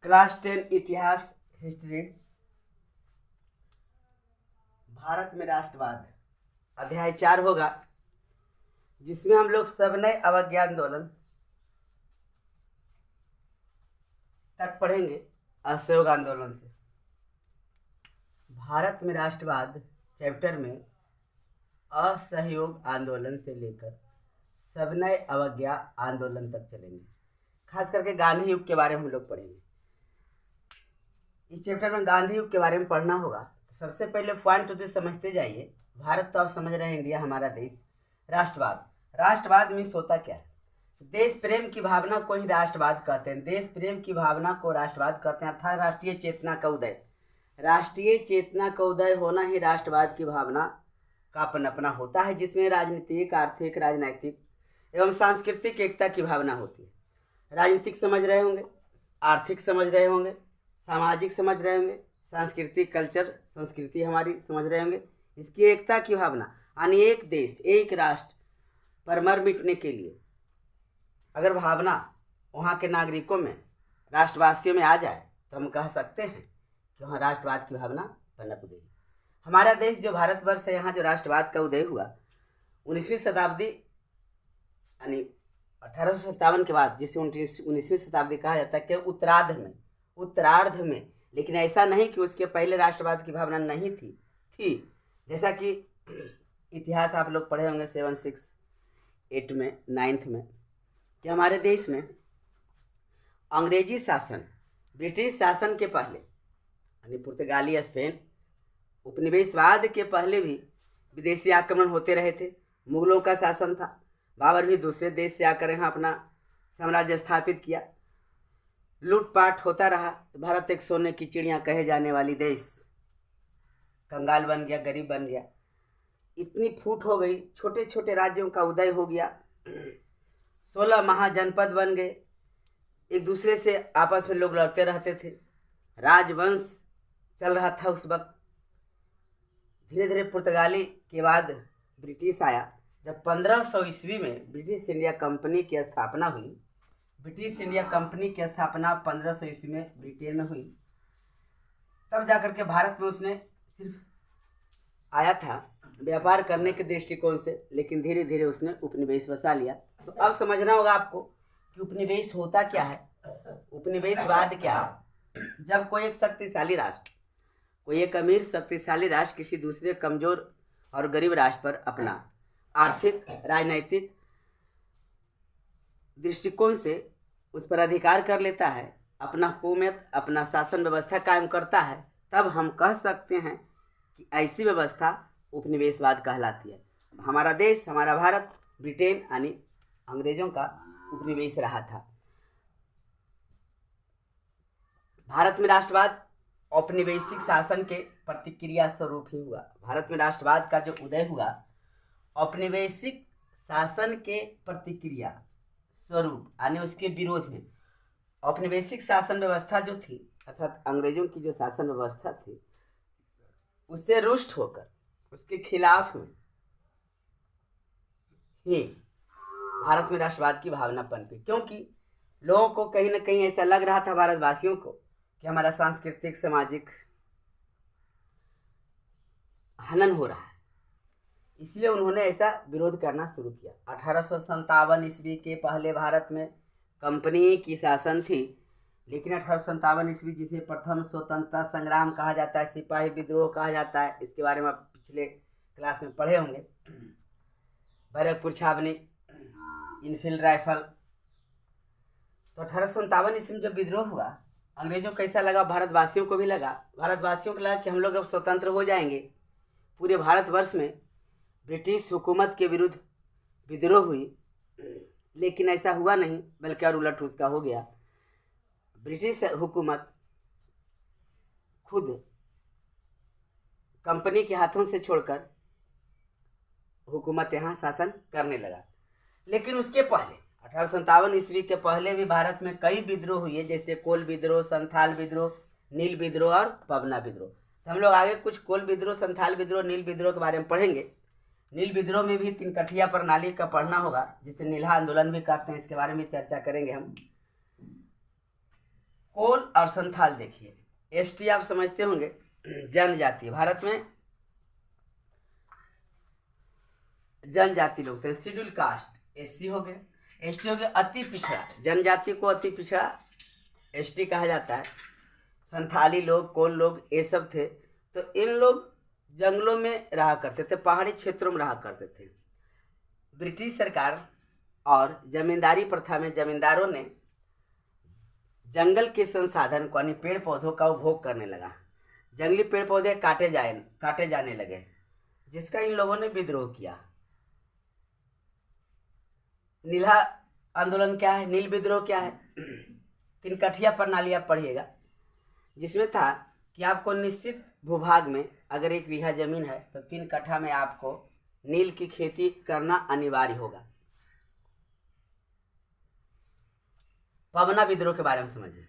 Class 10 इतिहास history. Bharat में राष्ट्रवाद अध्याय 4 होगा, जिसमें हम लोग सविनय अवज्ञा आंदोलन तक पढ़ेंगे, असहयोग आंदोलन से। भारत में राष्ट्रवाद चैप्टर में असहयोग आंदोलन से लेकर सविनय अवज्ञा आंदोलन तक चलेंगे। खास करके गांधी युग के बारे में हम लोग पढ़ेंगे। इस चैप्टर में गांधी युग के बारे में पढ़ना होगा। तो सबसे पहले पॉइंट तो समझते जाइए। भारत तो आप समझ रहे हैं, इंडिया हमारा देश। राष्ट्रवाद मीन्स होता क्या है? देश प्रेम की भावना को ही राष्ट्रवाद कहते हैं। देश प्रेम की भावना को राष्ट्रवाद कहते हैं, अर्थात राष्ट्रीय चेतना का उदय। राष्ट्रीय चेतना का उदय होना ही राष्ट्रवाद की भावना का पनपना होता है, जिसमें राजनीतिक, आर्थिक, राजनैतिक एवं सांस्कृतिक एकता की भावना होती है। राजनीतिक समझ रहे होंगे, आर्थिक समझ रहे होंगे, सामाजिक समझ रहे होंगे, सांस्कृतिक कल्चर संस्कृति हमारी समझ रहे होंगे। इसकी एकता की भावना, यानी एक देश एक राष्ट्र पर मर मिटने के लिए अगर भावना वहाँ के नागरिकों में, राष्ट्रवासियों में आ जाए, तो हम कह सकते हैं कि वहाँ राष्ट्रवाद की भावना पनप गई। हमारा देश जो भारतवर्ष है, यहाँ जो राष्ट्रवाद का उदय हुआ 19वीं शताब्दी, यानी 1857 के बाद, जिसे 19वीं शताब्दी कहा जाता है, कि उत्तरार्ध में। लेकिन ऐसा नहीं कि उसके पहले राष्ट्रवाद की भावना नहीं थी। जैसा कि इतिहास आप लोग पढ़े होंगे 7, 6, 8 में, 9th में, कि हमारे देश में अंग्रेजी शासन, ब्रिटिश शासन के पहले, यानी पुर्तगाली, स्पेन, उपनिवेशवाद के पहले भी विदेशी आक्रमण होते रहे थे। मुगलों का शासन था। बाबर भी दूसरे देश से आकर यहाँ अपना साम्राज्य स्थापित किया। लूटपाट होता रहा। भारत एक सोने की चिड़िया कहे जाने वाली देश कंगाल बन गया, गरीब बन गया। इतनी फूट हो गई, छोटे छोटे राज्यों का उदय हो गया। 16 महाजनपद बन गए। एक दूसरे से आपस में लोग लड़ते रहते थे। राजवंश चल रहा था उस वक्त। धीरे धीरे पुर्तगाली के बाद ब्रिटिश आया। जब 1500 ईस्वी में ब्रिटिश इंडिया कंपनी की स्थापना हुई, ब्रिटिश इंडिया कंपनी की स्थापना 1500 ईस्वी में ब्रिटेन में हुई, तब जाकर के भारत में उसने सिर्फ आया था व्यापार करने के दृष्टिकोण से, लेकिन धीरे धीरे उसने उपनिवेश बसा लिया। तो अब समझना होगा आपको कि उपनिवेश होता क्या है, उपनिवेशवाद क्या है। जब कोई एक शक्तिशाली राष्ट्र, कोई एक अमीर शक्तिशाली राष्ट्र किसी दूसरे कमजोर और गरीब राष्ट्र पर अपना आर्थिक, राजनैतिक दृष्टिकोण से उस पर अधिकार कर लेता है, अपना हुकूमत, अपना शासन व्यवस्था कायम करता है, तब हम कह सकते हैं कि ऐसी व्यवस्था उपनिवेशवाद कहलाती है। हमारा देश, हमारा भारत, ब्रिटेन यानी अंग्रेजों का उपनिवेश रहा था। भारत में राष्ट्रवाद औपनिवेशिक शासन के प्रतिक्रिया स्वरूप ही हुआ। भारत में राष्ट्रवाद का जो उदय हुआ औपनिवेशिक शासन के प्रतिक्रिया स्वरूप, यानी उसके विरोध में। औपनिवेशिक शासन व्यवस्था जो थी, अर्थात अंग्रेजों की जो शासन व्यवस्था थी, उससे रुष्ट होकर उसके खिलाफ में ही भारत में राष्ट्रवाद की भावना पनपी। क्योंकि लोगों को कहीं ना कहीं ऐसा लग रहा था, भारतवासियों को, कि हमारा सांस्कृतिक, सामाजिक हनन हो रहा है। इसलिए उन्होंने ऐसा विरोध करना शुरू किया। 1857 ईस्वी के पहले भारत में कंपनी की शासन थी, लेकिन 1857 ईस्वी, जिसे प्रथम स्वतंत्रता संग्राम कहा जाता है, सिपाही विद्रोह कहा जाता है, इसके बारे में आप पिछले क्लास में पढ़े होंगे। बैरकपुर छावनी, इनफील्ड राइफल। तो 1857 ईस्वी में जब विद्रोह हुआ, अंग्रेजों को कैसा लगा, भारतवासियों को भी लगा। भारतवासियों को लगा कि हम लोग अब स्वतंत्र हो जाएंगे। पूरे भारतवर्ष में ब्रिटिश हुकूमत के विरुद्ध विद्रोह हुई, लेकिन ऐसा हुआ नहीं, बल्कि और उलट उसका हो गया। ब्रिटिश हुकूमत खुद कंपनी के हाथों से छोड़कर हुकूमत यहाँ शासन करने लगा। लेकिन उसके पहले 1857 ईस्वी के पहले भी भारत में कई विद्रोह हुए, जैसे कोल विद्रोह, संथाल विद्रोह, नील विद्रोह और पवना विद्रोह। तो हम लोग आगे कुछ कोल विद्रोह, संथाल विद्रोह, नील विद्रोह के बारे में पढ़ेंगे। नील विद्रोह में भी तिनकठिया प्रणाली का पढ़ना होगा, जिसे नीला आंदोलन भी कहते हैं। इसके बारे में चर्चा करेंगे हम। कोल और संथाल देखिए, एसटी आप समझते होंगे जनजाति, भारत में जनजाति लोग थे, शेड्यूल कास्ट एससी हो गए, एसटी हो गया अति पिछड़ा, जनजाति को अति पिछड़ा एसटी कहा जाता है। संथाली लोग, कोल लोग ये सब थे। तो इन लोग जंगलों में रहा करते थे, पहाड़ी क्षेत्रों में रहा करते थे। ब्रिटिश सरकार और जमींदारी प्रथा में जमींदारों ने जंगल के संसाधन को यानी पेड़ पौधों का उपभोग करने लगा। जंगली पेड़ पौधे काटे जाने लगे, जिसका इन लोगों ने विद्रोह किया। नीला आंदोलन क्या है, नील विद्रोह क्या है? 3 कठिया प्रणाली आप पढ़िएगा, जिसमें था कि आपको निश्चित भूभाग में अगर 1 बीघा जमीन है तो 3 कट्ठा में आपको नील की खेती करना अनिवार्य होगा। पवना विद्रोह के बारे में समझिए।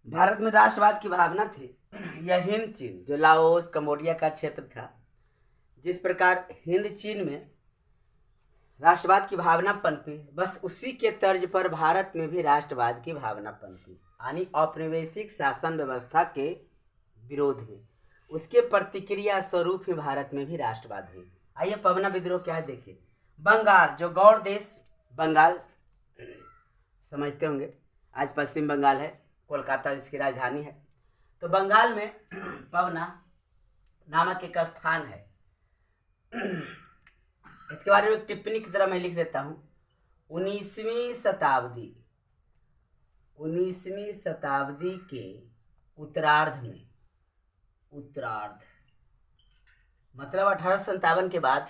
भारत में राष्ट्रवाद की भावना थी। यह हिंद चीन, जो लाओस कंबोडिया का क्षेत्र था, जिस प्रकार हिंद चीन में राष्ट्रवाद की भावना पनपी, बस उसी के तर्ज पर भारत में भी राष्ट्रवाद की भावना पनपी, यानी औपनिवेशिक शासन व्यवस्था के विरोध में उसके प्रतिक्रिया स्वरूप ही भारत में भी राष्ट्रवाद हुई। आइए पवना विद्रोह क्या है देखिए। बंगाल, जो गौड़ देश बंगाल समझते होंगे, आज पश्चिम बंगाल है, कोलकाता जिसकी राजधानी है। तो बंगाल में पवना नामक एक स्थान है। इसके बारे में एक टिप्पणी की तरह मैं लिख देता हूँ। 19वीं शताब्दी के उत्तरार्ध में, मतलब 1857 के बाद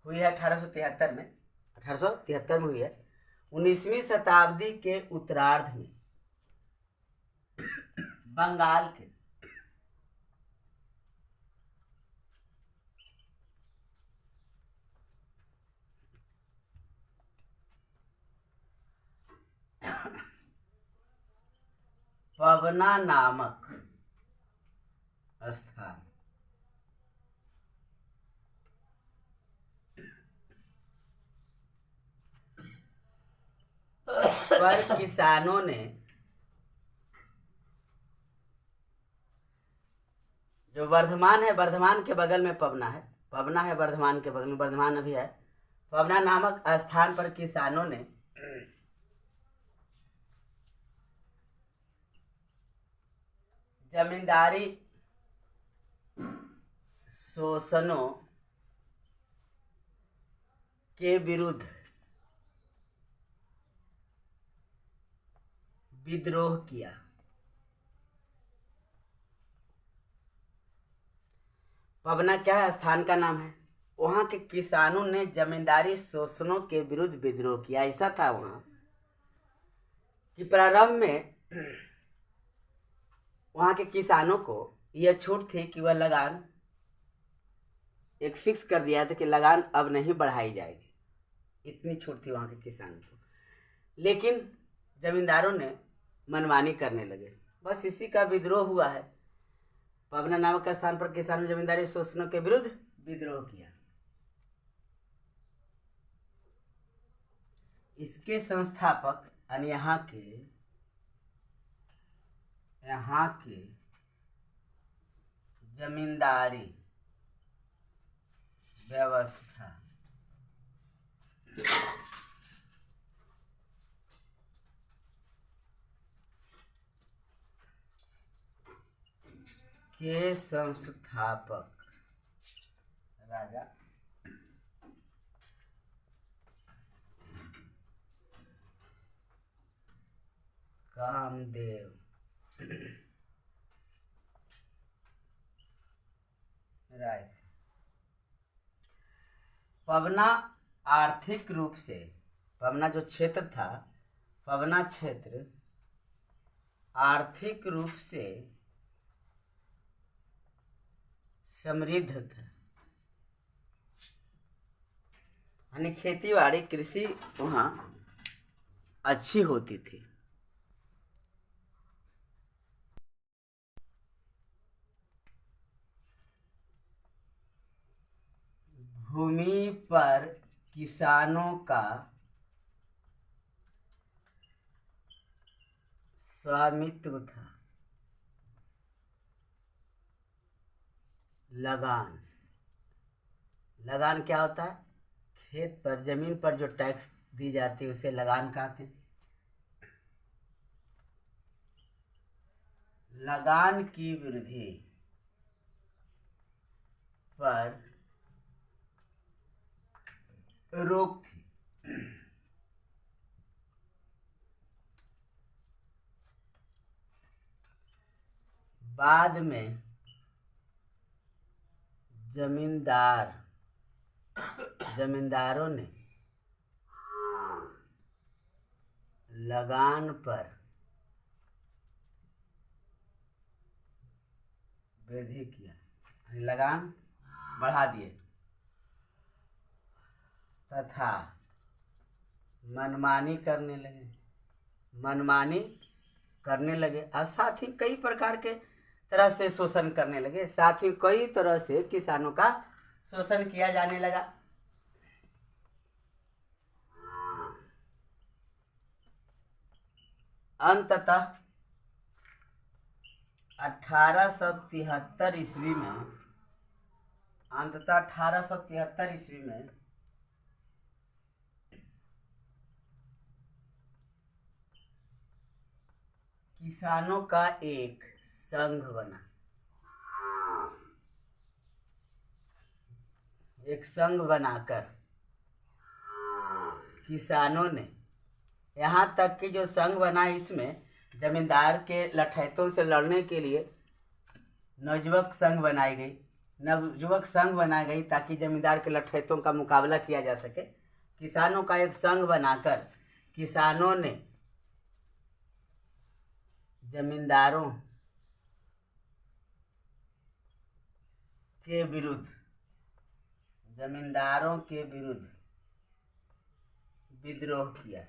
हुई है, 1873 में हुई है। 19वीं शताब्दी के उत्तरार्ध में बंगाल के पवना नामक स्थान पर किसानों ने, जो वर्धमान है, वर्धमान के बगल में पवना है, वर्धमान के बगल में, वर्धमान अभी है, पवना नामक स्थान पर किसानों ने जमींदारी शोषणों के विरुद्ध विद्रोह किया। पवना क्या है? स्थान का नाम है। वहां के किसानों ने जमींदारी शोषणों के विरुद्ध विद्रोह किया। ऐसा था वहां कि प्रारंभ में वहां के किसानों को यह छूट थी कि वह लगान एक फिक्स कर दिया था कि लगान अब नहीं बढ़ाई जाएगी, इतनी छूट थी वहां के किसानों को। लेकिन जमींदारों ने मनमानी करने लगे, बस इसी का विद्रोह हुआ है। पवना नामक स्थान पर किसानों ने जमींदारी शोषणों के विरुद्ध विद्रोह किया। इसके संस्थापक यानी यहाँ के जमींदारी व्यवस्था के संस्थापक राजा कामदेव राय। पवना आर्थिक रूप से, पवना जो क्षेत्र था, पवना क्षेत्र आर्थिक रूप से समृद्ध था, यानी खेती बाड़ी कृषि वहां अच्छी होती थी। भूमि पर किसानों का स्वामित्व था। लगान, लगान क्या होता है? खेत पर, जमीन पर जो टैक्स दी जाती है उसे लगान कहते हैं। लगान की वृद्धि पर रोक थी। बाद में जमींदारों ने लगान पर वृद्धि किया, लगान बढ़ा दिए तथा मनमानी करने लगे और साथ ही कई प्रकार के तरह से शोषण करने लगे। साथ ही कई तरह से किसानों का शोषण किया जाने लगा। अंततः 1873 ईस्वी में किसानों का एक संघ बना। एक संघ बनाकर किसानों ने, यहाँ तक कि जो संघ बना इसमें जमींदार के लठैतों से लड़ने के लिए नवयुवक संघ बनाई गई ताकि जमींदार के लठैतों का मुकाबला किया जा सके। किसानों का एक संघ बनाकर किसानों ने जमींदारों के विरुद्ध विद्रोह किया।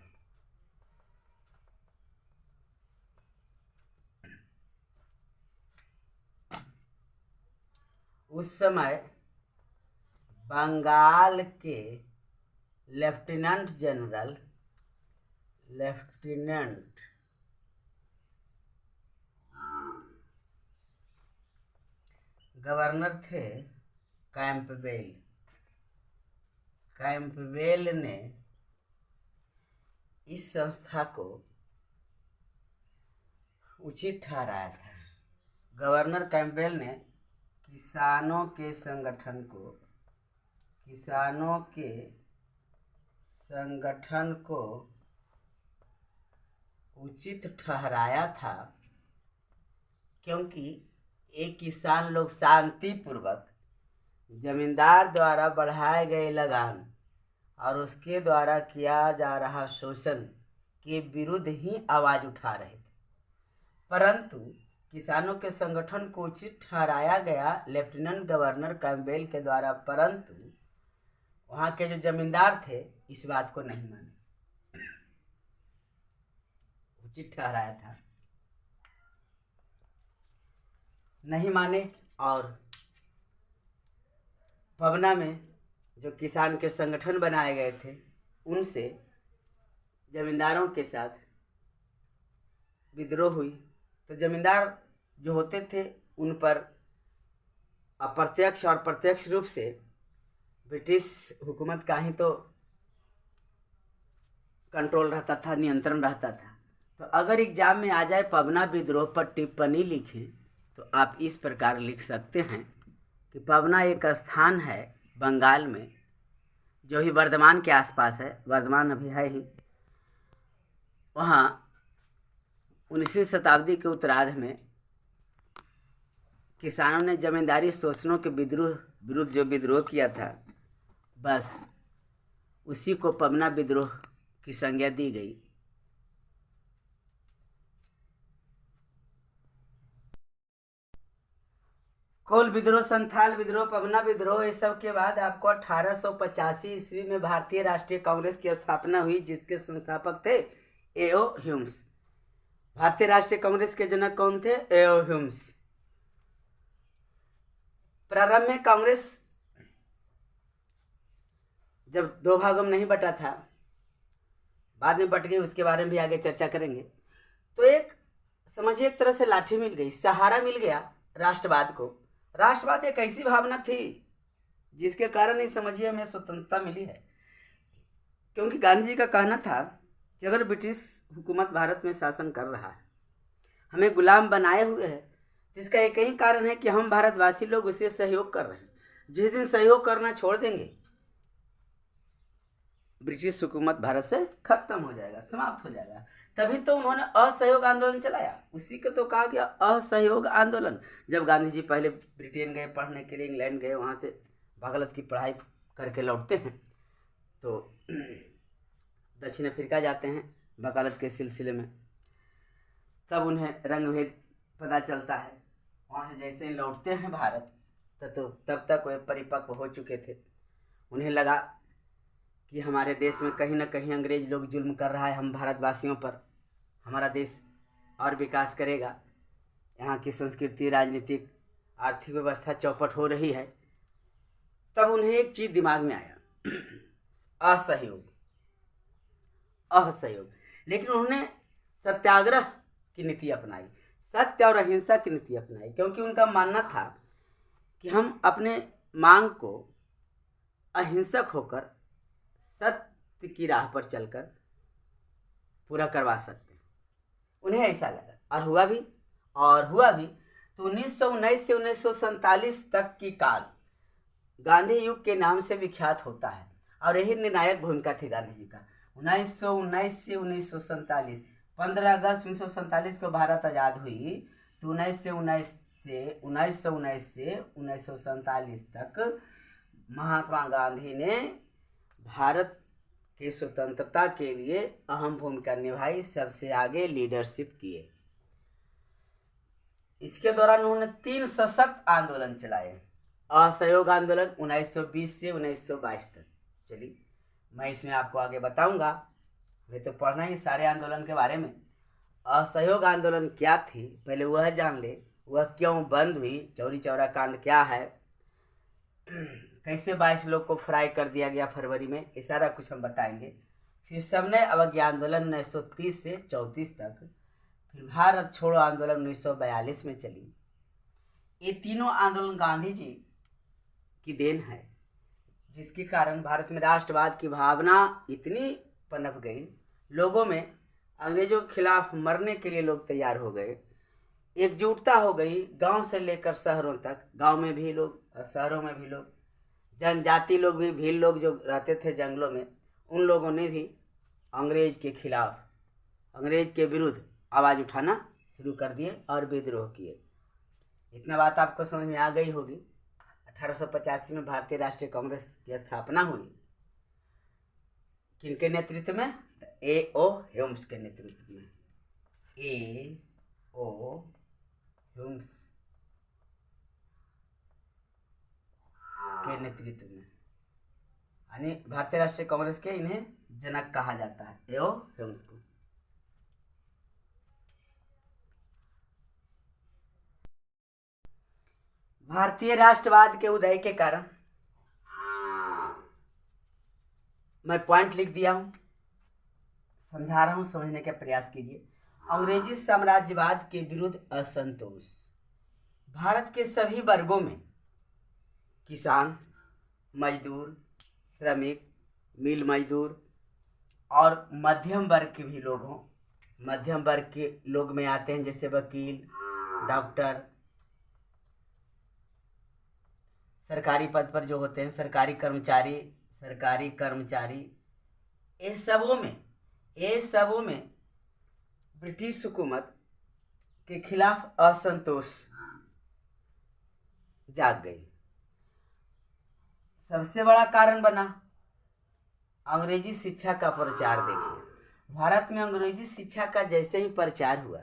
उस समय बंगाल के लेफ्टिनेंट गवर्नर थे कैंपबेल ने इस संस्था को उचित ठहराया था। गवर्नर कैंपबेल ने किसानों के संगठन को उचित ठहराया था क्योंकि एक किसान लोग शांतिपूर्वक जमींदार द्वारा बढ़ाए गए लगान और उसके द्वारा किया जा रहा शोषण के विरुद्ध ही आवाज उठा रहे थे। परंतु किसानों के संगठन को उचित ठहराया गया लेफ्टिनेंट गवर्नर कैंपबेल के द्वारा, परंतु वहाँ के जो जमींदार थे इस बात को नहीं माने। उचित ठहराया था, नहीं माने और पबना में जो किसान के संगठन बनाए गए थे उनसे जमींदारों के साथ विद्रोह हुई। तो जमींदार जो होते थे उन पर अप्रत्यक्ष और प्रत्यक्ष रूप से ब्रिटिश हुकूमत का ही तो कंट्रोल रहता था, नियंत्रण रहता था। तो अगर एग्जाम में आ जाए पबना विद्रोह पर टिप्पणी लिखें तो आप इस प्रकार लिख सकते हैं कि पबना एक स्थान है बंगाल में जो ही वर्धमान के आसपास है, वर्धमान अभी है ही। वहाँ 19वीं शताब्दी के उत्तरार्ध में किसानों ने जमींदारी शोषणों के विरुद्ध जो विद्रोह किया था, बस उसी को पबना विद्रोह की संज्ञा दी गई। कोल विद्रोह, संथाल विद्रोह, पबना विद्रोह, इस सब के बाद आपको 1885 ईस्वी में भारतीय राष्ट्रीय कांग्रेस की स्थापना हुई जिसके संस्थापक थे ए.ओ. ह्यूम्स। भारतीय राष्ट्रीय कांग्रेस के जनक कौन थे? ए.ओ. ह्यूम्स। प्रारंभ में कांग्रेस जब दो भागों में नहीं बटा था, बाद में बट गई, उसके बारे में भी आगे चर्चा करेंगे। तो एक समझिए एक तरह से लाठी मिल गई, सहारा मिल गया राष्ट्रवाद को। राष्ट्रवाद एक ऐसी भावना थी जिसके कारण ही समझिए हमें स्वतंत्रता मिली है। क्योंकि गांधी जी का कहना था कि अगर ब्रिटिश हुकूमत भारत में शासन कर रहा है, हमें गुलाम बनाए हुए है, तो इसका एक ही कारण है कि हम भारतवासी लोग उसे सहयोग कर रहे हैं। जिस दिन सहयोग करना छोड़ देंगे, ब्रिटिश हुकूमत भारत से खत्म हो जाएगा, समाप्त हो जाएगा। तभी तो उन्होंने असहयोग आंदोलन चलाया। उसी को तो कहा गया असहयोग आंदोलन। जब गांधी जी पहले ब्रिटेन गए पढ़ने के लिए, इंग्लैंड गए, वहाँ से वकालत की पढ़ाई करके लौटते हैं, तो दक्षिण अफ्रीका जाते हैं वकालत के सिलसिले में। तब उन्हें रंगभेद पता चलता है। वहाँ से जैसे ही लौटते हैं भारत, तो तब तक वे परिपक्व हो चुके थे। उन्हें लगा कि हमारे देश में कहीं ना कहीं अंग्रेज लोग जुल्म कर रहा है हम भारतवासियों पर, हमारा देश और विकास करेगा, यहाँ की संस्कृति, राजनीतिक, आर्थिक व्यवस्था चौपट हो रही है। तब उन्हें एक चीज़ दिमाग में आया, असहयोग। लेकिन उन्होंने सत्याग्रह की नीति अपनाई, सत्य और अहिंसा की नीति अपनाई, क्योंकि उनका मानना था कि हम अपने मांग को अहिंसक होकर सत्य की राह पर चलकर पूरा करवा सकते हैं। उन्हें ऐसा लगा और हुआ भी। तो 1919 से 1947 तक की काल गांधी युग के नाम से विख्यात होता है, और यही निर्णायक भूमिका थी गांधी जी का। 1919 से 1947, 15 अगस्त 1947 को भारत आज़ाद हुई, तो 1919 से 1947 तक महात्मा गांधी ने भारत की स्वतंत्रता के लिए अहम भूमिका निभाई, सबसे आगे लीडरशिप किए। इसके दौरान उन्होंने 3 सशक्त आंदोलन चलाए। असहयोग आंदोलन 1920 से 1922 तक। चलिए मैं इसमें आपको आगे बताऊंगा, हमें तो पढ़ना ही सारे आंदोलन के बारे में। असहयोग आंदोलन क्या थी पहले वह जान ले, वह क्यों बंद हुई, चौरी चौरा कांड क्या है, कैसे 22 लोग को फ्राई कर दिया गया फरवरी में, ये सारा कुछ हम बताएंगे। फिर सविनय अवज्ञा आंदोलन 1930 से 34 तक, फिर भारत छोड़ो आंदोलन 1942 में चली। ये तीनों आंदोलन गांधी जी की देन है, जिसके कारण भारत में राष्ट्रवाद की भावना इतनी पनप गई, लोगों में अंग्रेजों के खिलाफ मरने के लिए लोग तैयार हो गए, एकजुटता हो गई, गांव से लेकर शहरों तक, गांव में भी लोग, शहरों में भी लोग, जनजाति लोग भी, भील लोग जो रहते थे जंगलों में, उन लोगों ने भी अंग्रेज के खिलाफ, अंग्रेज के विरुद्ध आवाज़ उठाना शुरू कर दिए और विद्रोह किए। इतना बात आपको समझ में आ गई होगी। 1885 में भारतीय राष्ट्रीय कांग्रेस की स्थापना हुई। किनके नेतृत्व में? A.O. ह्यूम्स के नेतृत्व में। A.O. ह्यूम्स के नेतृत्व में, यानी भारतीय राष्ट्रीय कांग्रेस के इन्हें जनक कहा जाता है, A.O. ह्यूम्स को। भारतीय राष्ट्रवाद के उदय के कारण, मैं पॉइंट लिख दिया हूं, समझा रहा हूं, समझने का प्रयास कीजिए। अंग्रेजी साम्राज्यवाद के विरुद्ध असंतोष भारत के सभी वर्गों में, किसान, मजदूर, श्रमिक, मिल मजदूर और मध्यम वर्ग के भी लोग हों। मध्यम वर्ग के लोग में आते हैं जैसे वकील, डॉक्टर, सरकारी पद पर जो होते हैं, सरकारी कर्मचारी, ये सबों में ब्रिटिश हुकूमत के खिलाफ असंतोष जाग गई। सबसे बड़ा कारण बना अंग्रेजी शिक्षा का प्रचार। देखिए भारत में अंग्रेजी शिक्षा का जैसे ही प्रचार हुआ,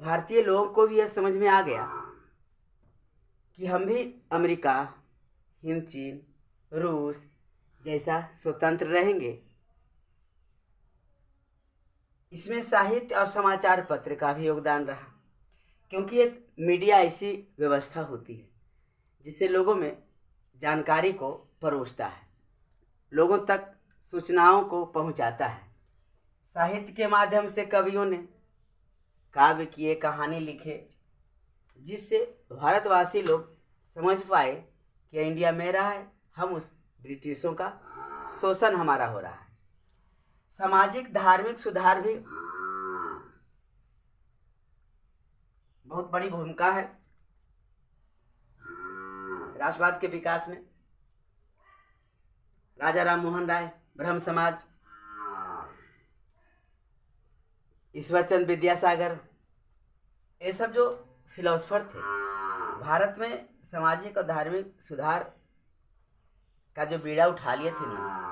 भारतीय लोगों को भी यह समझ में आ गया कि हम भी अमेरिका, हिंद, चीन, रूस जैसा स्वतंत्र रहेंगे। इसमें साहित्य और समाचार पत्र का भी योगदान रहा, क्योंकि एक मीडिया ऐसी व्यवस्था होती है जिससे लोगों में जानकारी को परोसता है। लोगों तक सूचनाओं को पहुंचाता है। साहित्य के माध्यम से कवियों ने काव्य किए, कहानी लिखे, जिससे भारतवासी लोग समझ पाए कि इंडिया मेरा है, हम उस ब्रिटिशों का शोषण हमारा हो रहा है। सामाजिक धार्मिक सुधार भी बहुत बड़ी भूमिका है राष्ट्रवाद के विकास में। राजा राम मोहन राय, ब्रह्म समाज, ईश्वरचंद्र विद्यासागर, ये सब जो फिलोसफर थे, भारत में सामाजिक और धार्मिक सुधार का जो बीड़ा उठा लिए थे, उन्होंने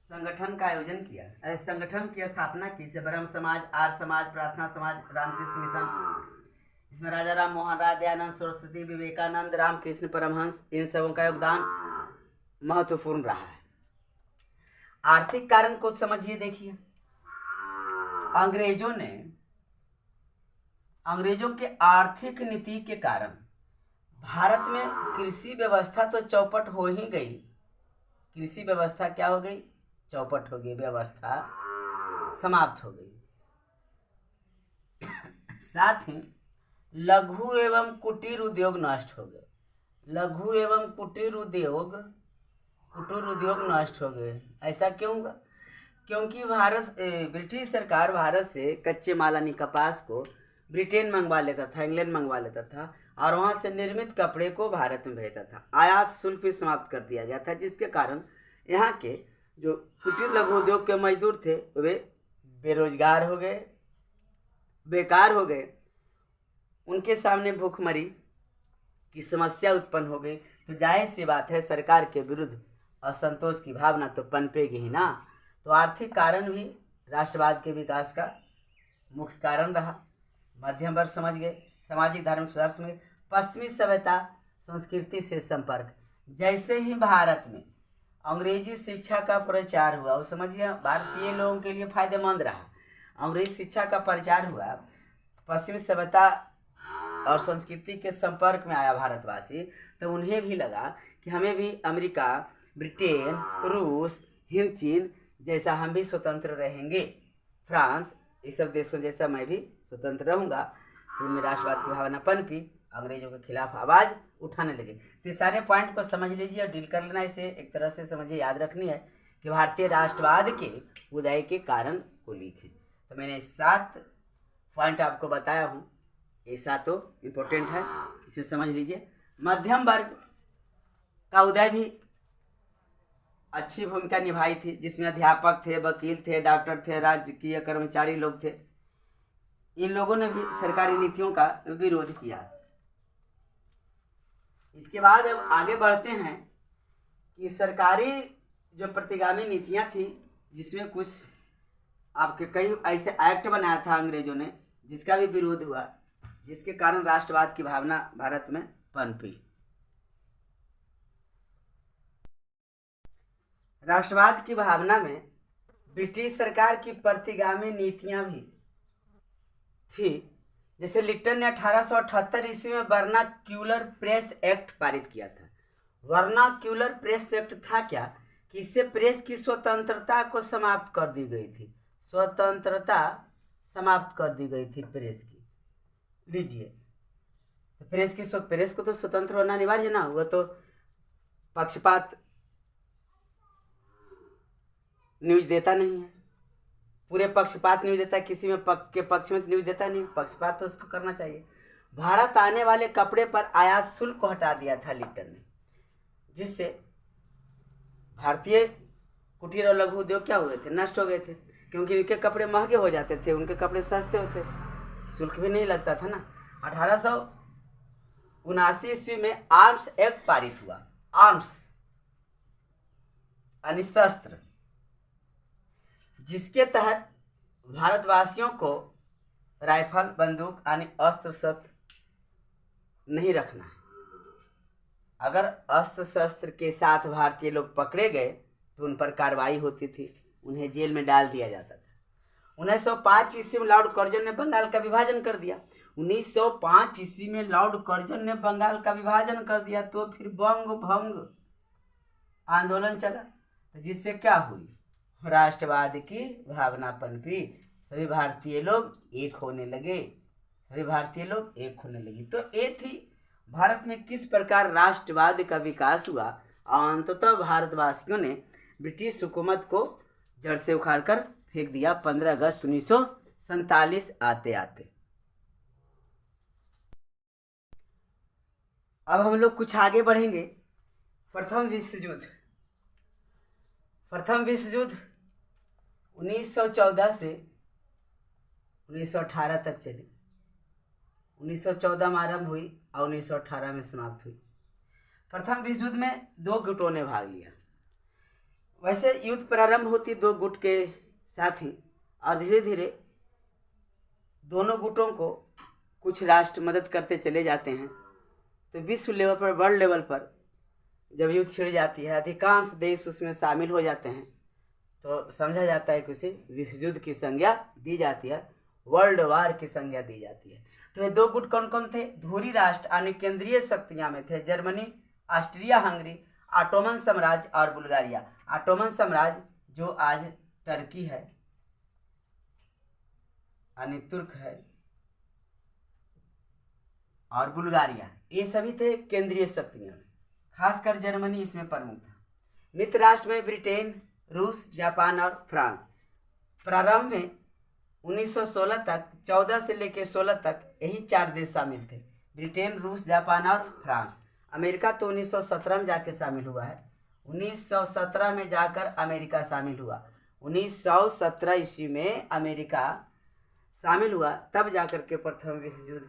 संगठन का आयोजन किया, संगठन की स्थापना की, जैसे ब्रह्म समाज, आर्य समाज, प्रार्थना समाज, रामकृष्ण मिशन। इसमें राजा राम मोहन राय, दयानंद सरस्वती, विवेकानंद, रामकृष्ण परमहंस, इन सबों का योगदान महत्वपूर्ण रहा है। आर्थिक कारण को समझिए। देखिए, अंग्रेजों के आर्थिक नीति के कारण भारत में कृषि व्यवस्था तो चौपट हो ही गई। कृषि व्यवस्था क्या हो गई? चौपट हो गई, व्यवस्था समाप्त हो गई। साथ ही लघु एवं कुटीर उद्योग नष्ट हो गए। लघु एवं कुटीर उद्योग नष्ट हो गए। ऐसा क्यों हुआ? क्योंकि ब्रिटिश सरकार भारत से कच्चे माल यानी कपास को ब्रिटेन मंगवा लेता था, इंग्लैंड मंगवा लेता था, और वहाँ से निर्मित कपड़े को भारत में भेजता था। आयात शुल्क भी समाप्त कर दिया गया था, जिसके कारण यहाँ के जो कुटीर लघु उद्योग के मजदूर थे वे बेरोजगार हो गए, बेकार हो गए। उनके सामने भूखमरी की समस्या उत्पन्न हो गई। तो जाहिर सी बात है, सरकार के विरुद्ध असंतोष की भावना तो पनपेगी ही ना। तो आर्थिक कारण भी राष्ट्रवाद के विकास का मुख्य कारण रहा। मध्यम वर्ग समझ गए, सामाजिक धार्मिक सुधार समझ गए, पश्चिमी सभ्यता संस्कृति से संपर्क। जैसे ही भारत में अंग्रेजी शिक्षा का प्रचार हुआ, वो समझिए भारतीय लोगों के लिए फायदेमंद रहा। अंग्रेजी शिक्षा का प्रचार हुआ, पश्चिमी सभ्यता और संस्कृति के संपर्क में आया भारतवासी, तो उन्हें भी लगा कि हमें भी अमेरिका, ब्रिटेन, रूस, हिंद, चीन जैसा हम भी स्वतंत्र रहेंगे, फ्रांस, इस सब देशों जैसा मैं भी स्वतंत्र रहूँगा। तो उनमें राष्ट्रवाद की भावना पनपी, अंग्रेजों के खिलाफ आवाज़ उठाने लगे। तो सारे पॉइंट को समझ लीजिए और डील कर लेना। इसे एक तरह से समझिए, याद रखनी है कि भारतीय राष्ट्रवाद के उदय के कारण को लिखें। तो मैंने 7 पॉइंट आपको बताया हूँ, ये 7 इम्पोर्टेंट है, इसे समझ लीजिए। मध्यम वर्ग का उदय भी अच्छी भूमिका निभाई थी, जिसमें अध्यापक थे, वकील थे, डॉक्टर थे, राजकीय कर्मचारी लोग थे। इन लोगों ने भी सरकारी नीतियों का विरोध किया। इसके बाद अब आगे बढ़ते हैं कि सरकारी जो प्रतिगामी नीतियां थी, जिसमें कुछ आपके कई ऐसे एक्ट बनाया था अंग्रेजों ने, जिसका भी विरोध हुआ, जिसके कारण राष्ट्रवाद की भावना भारत में पनपी। राष्ट्रवाद की भावना में ब्रिटिश सरकार की प्रतिगामी नीतियां भी थी। जैसे लिट्टन ने 1878 ईस्वी में वर्नाक्यूलर प्रेस एक्ट पारित किया था। वर्नाक्यूलर प्रेस एक्ट था क्या कि इससे प्रेस की स्वतंत्रता को समाप्त कर दी गई थी। स्वतंत्रता समाप्त कर दी गई थी प्रेस की। लीजिए, तो प्रेस को तो स्वतंत्र होना अनिवार्य ना, हुआ तो पक्षपात न्यूज देता नहीं है, पूरे पक्षपात न्यूज देता है, किसी में के पक्ष में न्यूज देता नहीं, पक्षपात तो उसको करना चाहिए। भारत आने वाले कपड़े पर आयात शुल्क को हटा दिया था लिट्टन ने, जिससे भारतीय कुटीर और लघु उद्योग क्या हुए थे? नष्ट हो गए थे, क्योंकि उनके कपड़े महंगे हो जाते थे, उनके कपड़े सस्ते होते, शुल्क भी नहीं लगता था ना। 1879 ईस्वी में आर्म्स एक्ट पारित हुआ। आर्म्स यानी शस्त्र, जिसके तहत भारतवासियों को राइफल, बंदूक यानी अस्त्र शस्त्र नहीं रखना है। अगर अस्त्र शस्त्र के साथ भारतीय लोग पकड़े गए तो उन पर कार्रवाई होती थी, उन्हें जेल में डाल दिया जाता था। 1905 ईस्वी में लॉर्ड कर्जन ने बंगाल का विभाजन कर दिया। 1905 ईस्वी में लॉर्ड कर्जन ने बंगाल का विभाजन कर दिया, तो फिर बंग भंग आंदोलन चला। तो जिससे क्या हुई, राष्ट्रवाद की भावना पनपी, सभी भारतीय लोग एक होने लगे, सभी भारतीय लोग एक होने लगी। तो ये थी भारत में किस प्रकार राष्ट्रवाद का विकास हुआ और अंततः भारतवासियों ने ब्रिटिश हुकूमत को जड़ से उखाड़कर फेंक दिया 15 अगस्त 1947 आते आते। अब हम लोग कुछ आगे बढ़ेंगे। प्रथम विश्व युद्ध 1914 से 1918 तक चली। 1914 में आरंभ हुई और 1918 में समाप्त हुई। प्रथम विश्व युद्ध में 2 गुटों ने भाग लिया। वैसे युद्ध प्रारंभ होती 2 गुट के साथ ही और धीरे धीरे दोनों गुटों को कुछ राष्ट्र मदद करते चले जाते हैं। तो विश्व लेवल पर, वर्ल्ड लेवल पर जब युद्ध छिड़ जाती है, अधिकांश देश उसमें शामिल हो जाते हैं, तो समझा जाता है कि उसे विश्व युद्ध की संज्ञा दी जाती है, वर्ल्ड वार की संज्ञा दी जाती है। तो ये 2 गुट कौन कौन थे? धुरी राष्ट्र यानी केंद्रीय शक्तियां में थे जर्मनी, ऑस्ट्रिया हंगरी, ऑटोमन साम्राज्य और बुल्गारिया। ऑटोमन साम्राज्य जो आज टर्की है यानी तुर्क है, और बुल्गारिया, ये सभी थे केंद्रीय शक्तियां में। खासकर जर्मनी इसमें प्रमुख था। मित्र राष्ट्र में ब्रिटेन, रूस, जापान और फ्रांस। प्रारंभ में 1916 तक, 14 से लेकर 16 तक यही 4 देश शामिल थे, ब्रिटेन, रूस, जापान और फ्रांस। अमेरिका तो 1917 में जाकर शामिल हुआ है। 1917 में जाकर अमेरिका शामिल हुआ। 1917 ईस्वी में अमेरिका शामिल हुआ, तब जाकर के प्रथम विश्व युद्ध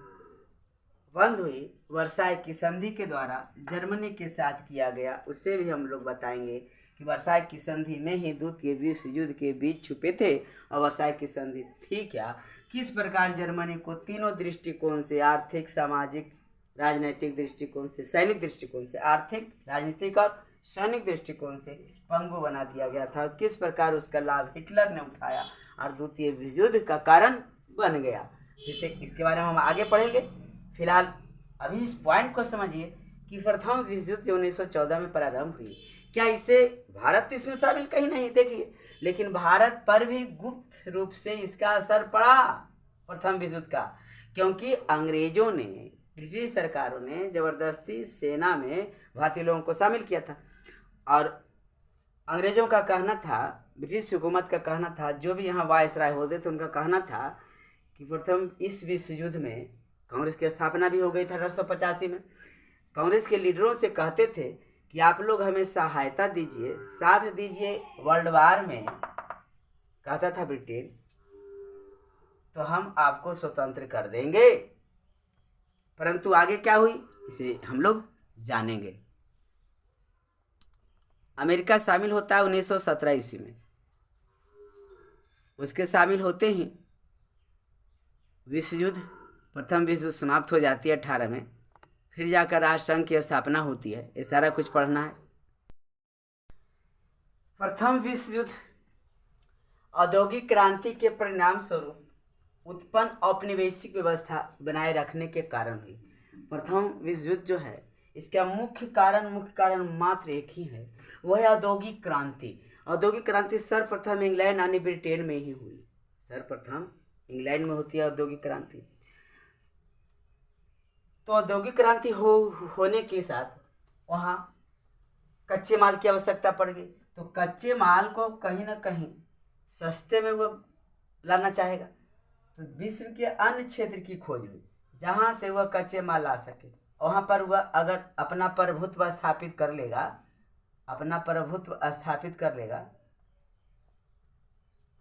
बंद हुई। वर्साई की संधि के द्वारा जर्मनी के साथ किया गया, उससे भी हम लोग बताएंगे कि वर्साई की संधि में ही द्वितीय विश्व युद्ध के बीच छुपे थे। और वर्साई की संधि थी क्या, किस प्रकार जर्मनी को तीनों दृष्टिकोण से, आर्थिक, सामाजिक, राजनीतिक दृष्टिकोण से, सैनिक दृष्टिकोण से, आर्थिक, राजनीतिक और सैनिक दृष्टिकोण से पंगु बना दिया गया था, किस प्रकार उसका लाभ हिटलर ने उठाया और द्वितीय विश्व युद्ध का कारण बन गया, जिससे इसके बारे में हम आगे पढ़ेंगे। फिलहाल अभी इस पॉइंट को समझिए कि प्रथम विश्व युद्ध 1914 में प्रारंभ हुई, क्या इसे भारत इसमें शामिल कहीं नहीं, देखिए, लेकिन भारत पर भी गुप्त रूप से इसका असर पड़ा प्रथम विश्व युद्ध का, क्योंकि अंग्रेजों ने, ब्रिटिश सरकारों ने जबरदस्ती सेना में भारतीय लोगों को शामिल किया था। और अंग्रेजों का कहना था, ब्रिटिश हुकूमत का कहना था, जो भी यहाँ वायसराय होते थे उनका कहना था कि प्रथम इस विश्व युद्ध में कांग्रेस की स्थापना भी हो गई थी 1885 में। कांग्रेस के लीडरों से कहते थे कि आप लोग हमें सहायता दीजिए, साथ दीजिए वर्ल्ड वार में, कहता था ब्रिटेन, तो हम आपको स्वतंत्र कर देंगे। परंतु आगे क्या हुई इसे हम लोग जानेंगे। अमेरिका शामिल होता है 1917 ईस्वी में। उसके शामिल होते ही विश्व युद्ध, प्रथम विश्व युद्ध समाप्त हो जाती है 18 में। फिर जाकर राष्ट्रसंघ की स्थापना होती है। ये सारा कुछ पढ़ना है। प्रथम विश्व युद्ध औद्योगिक क्रांति के परिणाम स्वरूप उत्पन्न औपनिवेशिक व्यवस्था बनाए रखने के कारण हुई। प्रथम विश्व युद्ध जो है, इसका मुख्य कारण मात्र एक ही है, वह है औद्योगिक क्रांति। औद्योगिक क्रांति सर्वप्रथम इंग्लैंड यानी ब्रिटेन में ही हुई। सर्वप्रथम इंग्लैंड में होती है औद्योगिक क्रांति। तो औद्योगिक क्रांति होने के साथ वहाँ कच्चे माल की आवश्यकता पड़ गई। तो कच्चे माल को कहीं ना कहीं सस्ते में वो लाना चाहेगा, तो विश्व के अन्य क्षेत्र की खोज हुई जहाँ से वह कच्चे माल ला सके। वहाँ पर वह अगर अपना प्रभुत्व स्थापित कर लेगा,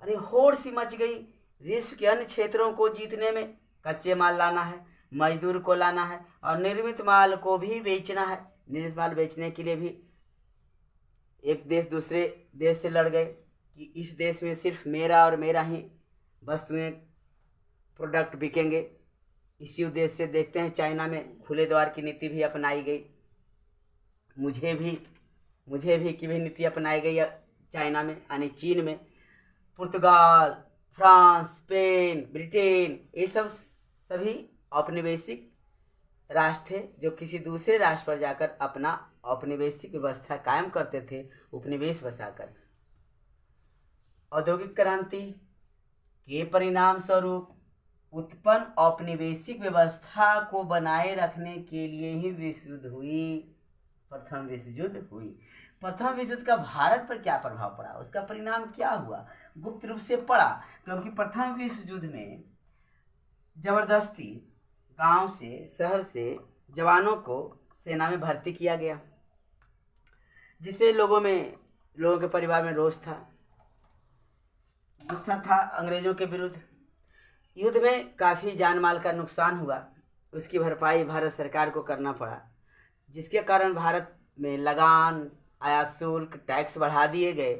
अरे होड़ सी मच गई। विश्व के अन्य क्षेत्रों को जीतने में कच्चे माल लाना है, मजदूर को लाना है और निर्मित माल को भी बेचना है। निर्मित माल बेचने के लिए भी एक देश दूसरे देश से लड़ गए कि इस देश में सिर्फ मेरा और मेरा ही वस्तुएं, प्रोडक्ट बिकेंगे। इसी उद्देश्य से देखते हैं चाइना में खुले द्वार की नीति भी अपनाई गई। मुझे भी की भी नीति अपनाई गई चाइना में, यानी चीन में। पुर्तगाल, फ्रांस, स्पेन, ब्रिटेन, ये सब सभी औपनिवेशिक राष्ट्र थे जो किसी दूसरे राष्ट्र पर जाकर अपना औपनिवेशिक व्यवस्था कायम करते थे उपनिवेश बसाकर। औद्योगिक क्रांति के परिणाम स्वरूप उत्पन्न औपनिवेशिक व्यवस्था को बनाए रखने के लिए ही विश्व युद्ध हुई, प्रथम विश्व युद्ध हुई। प्रथम विश्व युद्ध का भारत पर क्या प्रभाव पड़ा, उसका परिणाम क्या हुआ? गुप्त रूप से पड़ा, क्योंकि प्रथम विश्व युद्ध में जबरदस्ती गांव से, शहर से जवानों को सेना में भर्ती किया गया, जिससे लोगों के परिवार में रोष था, गुस्सा था अंग्रेजों के विरुद्ध। युद्ध में काफ़ी जान माल का नुकसान हुआ, उसकी भरपाई भारत सरकार को करना पड़ा, जिसके कारण भारत में लगान, आयात शुल्क, टैक्स बढ़ा दिए गए,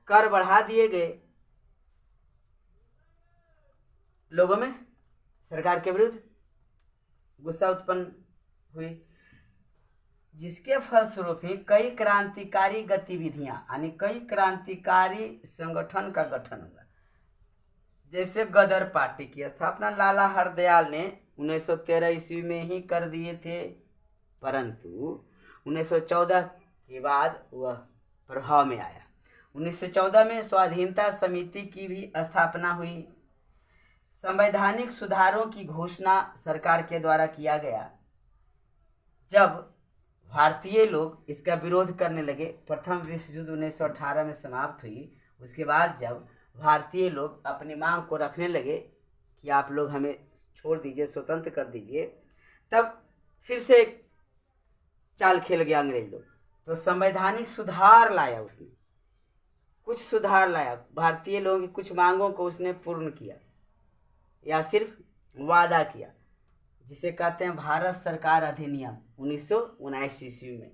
कर बढ़ा दिए गए। लोगों में सरकार के विरुद्ध गुस्सा उत्पन्न हुई, जिसके फलस्वरूप ही कई क्रांतिकारी गतिविधियां यानी कई क्रांतिकारी संगठन का गठन हुआ। जैसे गदर पार्टी की स्थापना लाला हरदयाल ने 1913 ईस्वी में ही कर दिए थे, परंतु 1914 के बाद वह प्रभाव में आया। 1914 में स्वाधीनता समिति की भी स्थापना हुई। संवैधानिक सुधारों की घोषणा सरकार के द्वारा किया गया। जब भारतीय लोग इसका विरोध करने लगे, प्रथम विश्व युद्ध 1918 में समाप्त हुई। उसके बाद जब भारतीय लोग अपनी मांग को रखने लगे कि आप लोग हमें छोड़ दीजिए, स्वतंत्र कर दीजिए, तब फिर से एक चाल खेल गया अंग्रेज लोग। तो संवैधानिक सुधार लाया, उसने कुछ सुधार लाया, भारतीय लोगों की कुछ मांगों को उसने पूर्ण किया या सिर्फ वादा किया, जिसे कहते हैं भारत सरकार अधिनियम 1919 ईस्वी में।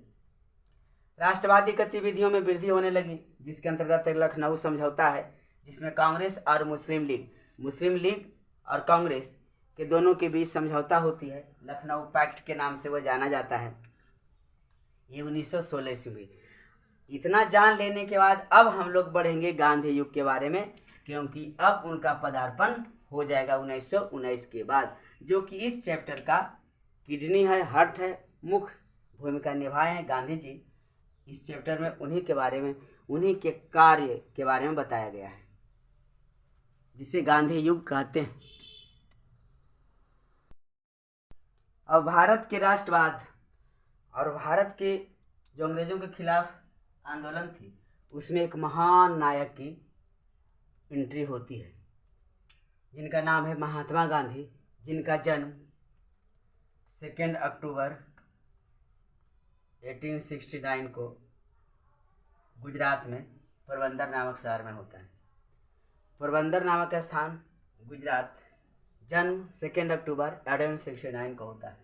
राष्ट्रवादी गतिविधियों में वृद्धि होने लगी, जिसके अंतर्गत लखनऊ समझौता है, जिसमें कांग्रेस और मुस्लिम लीग और कांग्रेस के दोनों के बीच समझौता होती है। लखनऊ पैक्ट के नाम से वह जाना जाता है। ये 1916 ईस्वी में। इतना जान लेने के बाद अब हम लोग बढ़ेंगे गांधी युग के बारे में, क्योंकि अब उनका पदार्पण हो जाएगा 1919 के बाद, जो कि इस चैप्टर का किडनी है, हार्ट है, मुख्य भूमिका निभाए हैं गांधी जी। इस चैप्टर में उन्हीं के बारे में, उन्हीं के कार्य के बारे में बताया गया है, जिसे गांधी युग कहते हैं। अब भारत के राष्ट्रवाद और भारत के जो अंग्रेजों के खिलाफ आंदोलन थी, उसमें एक महान नायक की एंट्री होती है, जिनका नाम है महात्मा गांधी, जिनका जन्म 2 अक्टूबर 1869 को गुजरात में पोरबंदर नामक शहर में होता है। पोरबंदर नामक स्थान गुजरात, जन्म 2 अक्टूबर 1869 को होता है।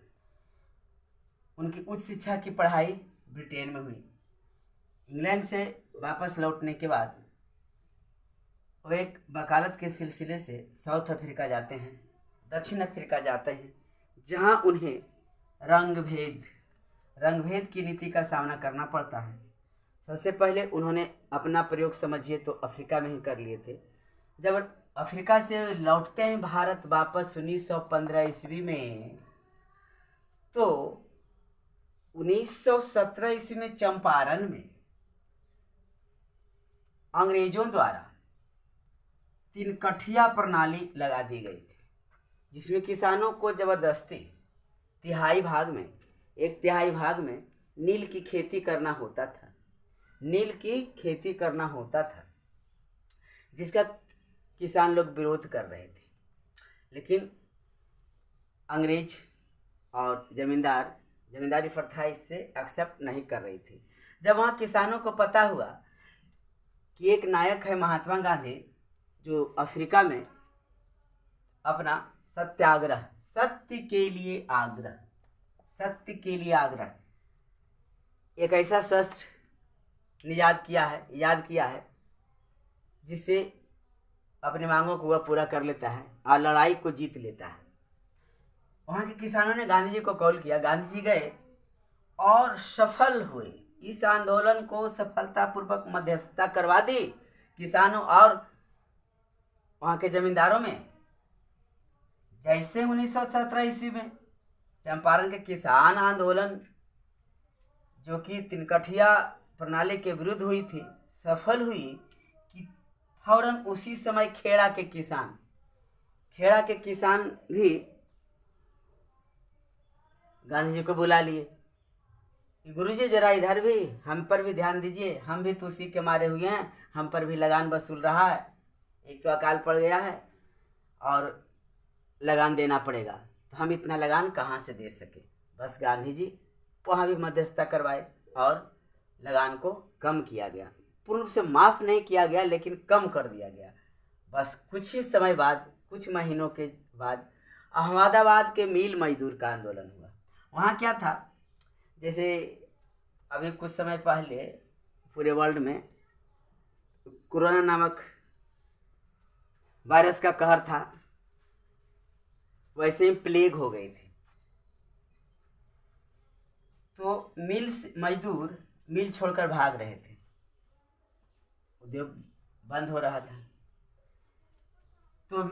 उनकी उच्च शिक्षा की पढ़ाई ब्रिटेन में हुई। इंग्लैंड से वापस लौटने के बाद वो एक वकालत के सिलसिले से साउथ अफ्रीका जाते हैं, दक्षिण अफ्रीका जाते हैं, जहां उन्हें रंगभेद की नीति का सामना करना पड़ता है। सबसे पहले उन्होंने अपना प्रयोग समझिए तो अफ्रीका में ही कर लिए थे। जब अफ्रीका से लौटते हैं भारत वापस 1915 ईस्वी में, तो 1917 ईस्वी में चंपारण में अंग्रेजों द्वारा तिनकठिया प्रणाली लगा दी गई थी, जिसमें किसानों को जबरदस्ती एक तिहाई भाग में नील की खेती करना होता था, जिसका किसान लोग विरोध कर रहे थे। लेकिन अंग्रेज और जमींदारी प्रथा इससे एक्सेप्ट नहीं कर रही थी। जब वहाँ किसानों को पता हुआ कि एक नायक है महात्मा गांधी, जो अफ्रीका में अपना सत्याग्रह, सत्य के लिए आग्रह एक ऐसा शस्त्र याद किया है जिससे अपनी मांगों को वह पूरा कर लेता है और लड़ाई को जीत लेता है। वहाँ के किसानों ने गांधी जी को कॉल किया, गांधी जी गए और सफल हुए। इस आंदोलन को सफलतापूर्वक मध्यस्थता करवा दी किसानों और वहाँ के जमींदारों में। जैसे 1917 ईस्वी में चंपारण के किसान आंदोलन जो कि तिनकठिया प्रणाली के विरुद्ध हुई थी, सफल हुई कि फौरन उसी समय खेड़ा के किसान भी गांधी जी को बुला लिए कि गुरुजी जरा इधर भी हम पर भी ध्यान दीजिए, हम भी तो उसी के मारे हुए हैं, हम पर भी लगान वसूल रहा है, एक तो अकाल पड़ गया है और लगान देना पड़ेगा, तो हम इतना लगान कहाँ से दे सके। बस गांधी जी वहाँ भी मध्यस्थता करवाए और लगान को कम किया गया, पूर्ण रूप से माफ़ नहीं किया गया लेकिन कम कर दिया गया। बस कुछ ही समय बाद, कुछ महीनों के बाद अहमदाबाद के मिल मजदूर का आंदोलन हुआ। वहाँ क्या था, जैसे अभी कुछ समय पहले पूरे वर्ल्ड में कोरोना नामक वायरस का कहर था, वैसे ही प्लेग हो गई थी। तो मजदूर मिल छोड़कर भाग रहे थे, उद्योग बंद हो रहा था। तो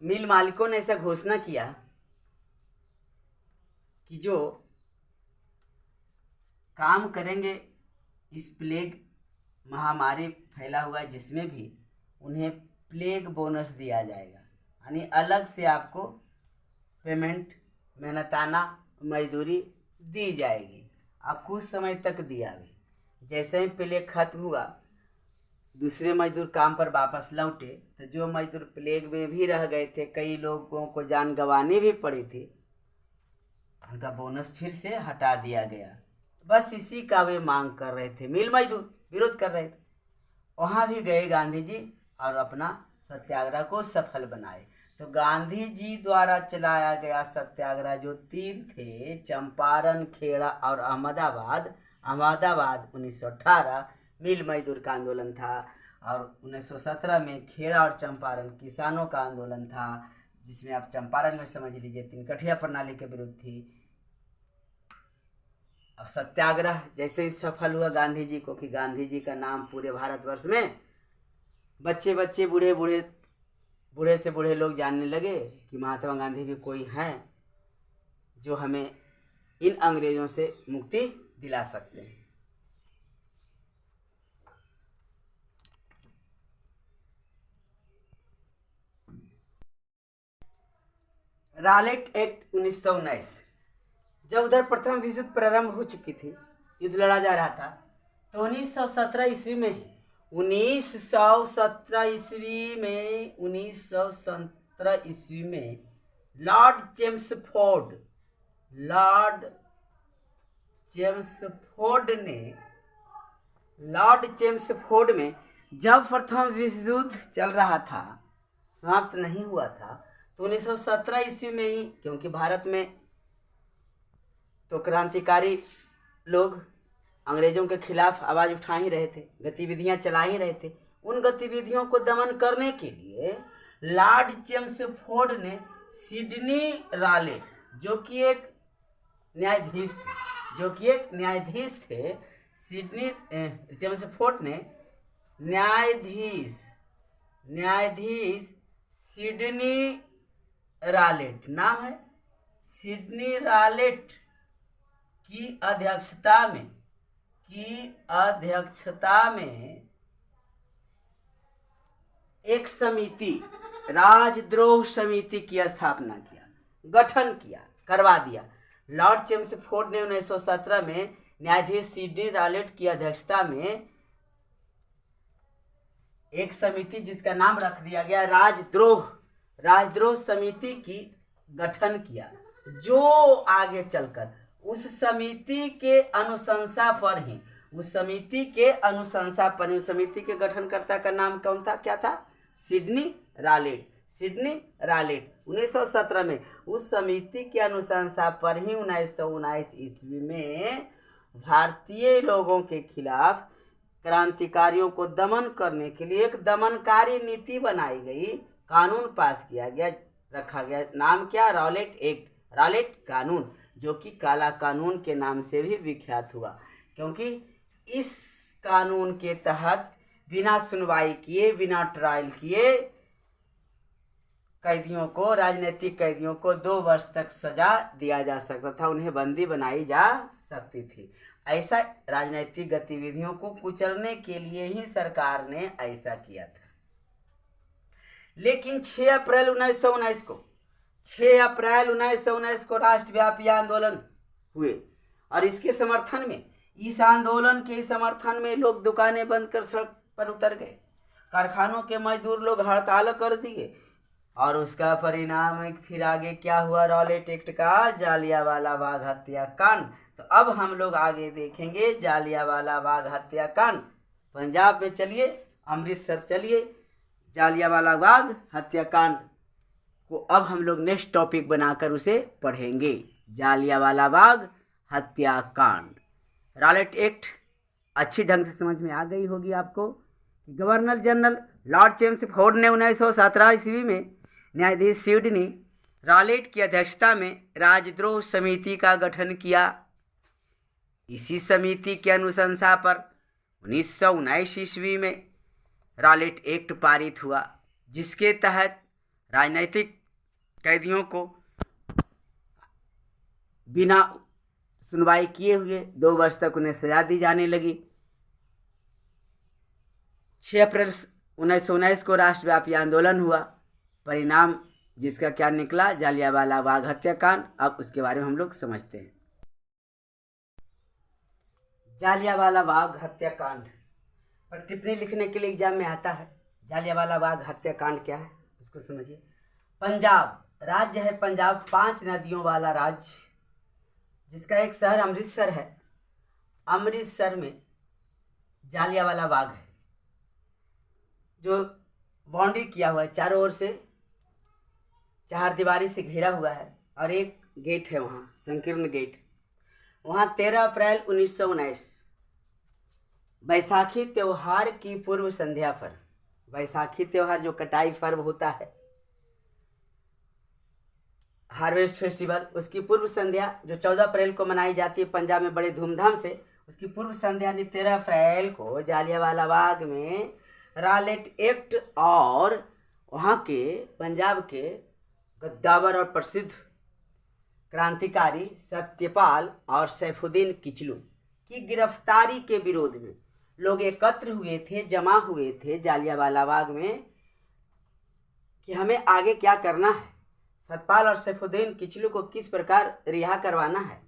मिल मालिकों ने ऐसा घोषणा किया कि जो काम करेंगे इस प्लेग महामारी फैला हुआ है जिसमें भी, उन्हें प्लेग बोनस दिया जाएगा, यानी अलग से आपको पेमेंट, मेहनताना मजदूरी दी जाएगी। अब कुछ समय तक दिया भी। जैसे ही प्लेग खत्म हुआ, दूसरे मजदूर काम पर वापस लौटे, तो जो मजदूर प्लेग में भी रह गए थे, कई लोगों को जान गंवानी भी पड़ी थी, उनका बोनस फिर से हटा दिया गया। बस इसी का वे मांग कर रहे थे, मिल मजदूर विरोध कर रहे थे। वहाँ भी गए गांधी जी और अपना सत्याग्रह को सफल बनाए। तो गांधी जी द्वारा चलाया गया सत्याग्रह जो 3 थे, चंपारण, खेड़ा और अहमदाबाद। 1918 मिल मजदूर का आंदोलन था और 1917 में खेड़ा और चंपारण किसानों का आंदोलन था, जिसमें आप चंपारण में समझ लीजिए तिनकठिया प्रणाली के विरुद्ध थी। अब सत्याग्रह जैसे ही सफल हुआ गांधी जी को, कि गांधी जी का नाम पूरे भारतवर्ष में बच्चे बच्चे, बूढ़े बूढ़े, बूढ़े से बूढ़े लोग जानने लगे कि महात्मा गांधी भी कोई हैं जो हमें इन अंग्रेजों से मुक्ति दिला सकते हैं। रॉलेट एक्ट 1919, जब उधर प्रथम विश्व युद्ध प्रारंभ हो चुकी थी, युद्ध लड़ा जा रहा था, तो 1917 ईस्वी में 1917 ईस्वी में लॉर्ड चेम्सफोर्ड में जब प्रथम विश्व युद्ध चल रहा था, समाप्त नहीं हुआ था, तो 1917 ईस्वी में ही, क्योंकि भारत में तो क्रांतिकारी लोग अंग्रेजों के खिलाफ आवाज़ उठा ही रहे थे, गतिविधियां चला ही रहे थे। उन गतिविधियों को दमन करने के लिए लॉर्ड चेम्सफोर्ड ने सिडनी रॉलेट, जो कि एक न्यायाधीश थे, चेम्सफोर्ड ने न्यायाधीश सिडनी रॉलेट, नाम है, सिडनी रॉलेट की अध्यक्षता में एक समिति, राजद्रोह समिति की स्थापना किया, गठन करवा दिया। लॉर्ड चेम्सफोर्ड ने 1917 में न्यायाधीश सिडनी रॉलेट की अध्यक्षता में एक समिति, जिसका नाम रख दिया गया राजद्रोह समिति की गठन किया, जो आगे चलकर उस समिति के अनुशंसा पर ही, उस समिति के गठनकर्ता का नाम कौन था, क्या था, सिडनी रॉलेट। 1917 में उस समिति के अनुशंसा पर ही 1919 ईस्वी में भारतीय लोगों के खिलाफ क्रांतिकारियों को दमन करने के लिए एक दमनकारी नीति बनाई गई, कानून पास किया गया, रखा गया, नाम क्या, रॉलेट एक्ट, रॉलेट कानून, जो कि काला कानून के नाम से भी विख्यात हुआ, क्योंकि इस कानून के तहत बिना सुनवाई किए, बिना ट्रायल किए कैदियों को, राजनीतिक कैदियों को 2 वर्ष तक सजा दिया जा सकता था, उन्हें बंदी बनाई जा सकती थी। ऐसा राजनीतिक गतिविधियों को कुचलने के लिए ही सरकार ने ऐसा किया था। लेकिन 6 अप्रैल 1919 को राष्ट्रव्यापी आंदोलन हुए और इसके समर्थन में, इस आंदोलन के समर्थन में लोग दुकानें बंद कर सड़क पर उतर गए, कारखानों के मजदूर लोग हड़ताल कर दिए और उसका परिणाम फिर आगे क्या हुआ, रॉलेट एक्ट का जालियांवाला बाग हत्याकांड। तो अब हम लोग आगे देखेंगे जालियांवाला बाग हत्याकांड। पंजाब में चलिए, अमृतसर चलिए, जालियांवाला बाग हत्याकांड को अब हम लोग नेक्स्ट टॉपिक बनाकर उसे पढ़ेंगे। जालियांवाला बाग हत्याकांड, रॉलेट एक्ट अच्छी ढंग से समझ में आ गई होगी आपको। गवर्नर जनरल लॉर्ड चेम्सफोर्ड ने 1917 ईस्वी में न्यायाधीश सिडनी रॉलेट की अध्यक्षता में राजद्रोह समिति का गठन किया। इसी समिति की अनुशंसा पर 1919 ईस्वी में रॉलेट एक्ट पारित हुआ, जिसके तहत राजनीतिक कैदियों को बिना सुनवाई किए हुए 2 वर्ष तक उन्हें सजा दी जाने लगी। 6 अप्रैल 1919 को राष्ट्रव्यापी आंदोलन हुआ, परिणाम जिसका क्या निकला, जालियांवाला बाग हत्याकांड। अब उसके बारे में हम लोग समझते हैं। जालियांवाला बाग हत्याकांड पर टिप्पणी लिखने के लिए एग्जाम में आता है। जालियांवाला बाग हत्याकांड क्या है उसको समझिए। पंजाब राज्य है, पंजाब 5 नदियों वाला राज्य, जिसका एक शहर अमृतसर है। अमृतसर में जालियांवाला बाग है, जो बाउंड्री किया हुआ है, चारों ओर से 4 दीवारी से घिरा हुआ है और एक गेट है वहाँ, संकीर्ण गेट। वहाँ 13 अप्रैल 1919 बैसाखी त्यौहार की पूर्व संध्या पर, बैसाखी त्यौहार जो कटाई पर्व होता है, हार्वेस्ट फेस्टिवल, उसकी पूर्व संध्या जो 14 अप्रैल को मनाई जाती है पंजाब में बड़े धूमधाम से, उसकी पूर्व संध्या ने 13 अप्रैल को जालियांवाला बाग में रॉलेट एक्ट और वहाँ के पंजाब के गद्दावर और प्रसिद्ध क्रांतिकारी सत्यपाल और सैफुद्दीन किचलू की गिरफ्तारी के विरोध में लोग एकत्र हुए थे, जमा हुए थे जालियांवाला बाग में कि हमें आगे क्या करना है, सतपाल और सैफुद्दीन किचलू को किस प्रकार रिहा करवाना है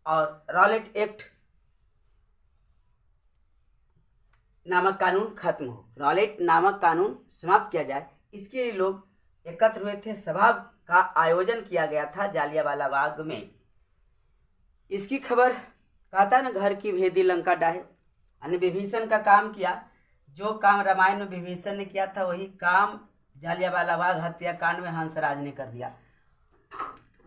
और रॉलेट एक्ट नामक कानून खत्म हो, रॉलेट नामक कानून समाप्त किया जाए। इसके लिए लोग एकत्र हुए थे, सभा का आयोजन किया गया था जालियांवाला बाग में। इसकी खबर कहता ना, घर की भेदी लंका डाहे, यानी विभीषण का काम किया। जो काम रामायण में विभीषण ने किया था वही काम जालियांवाला बाग हत्याकांड में हंसराज ने कर दिया।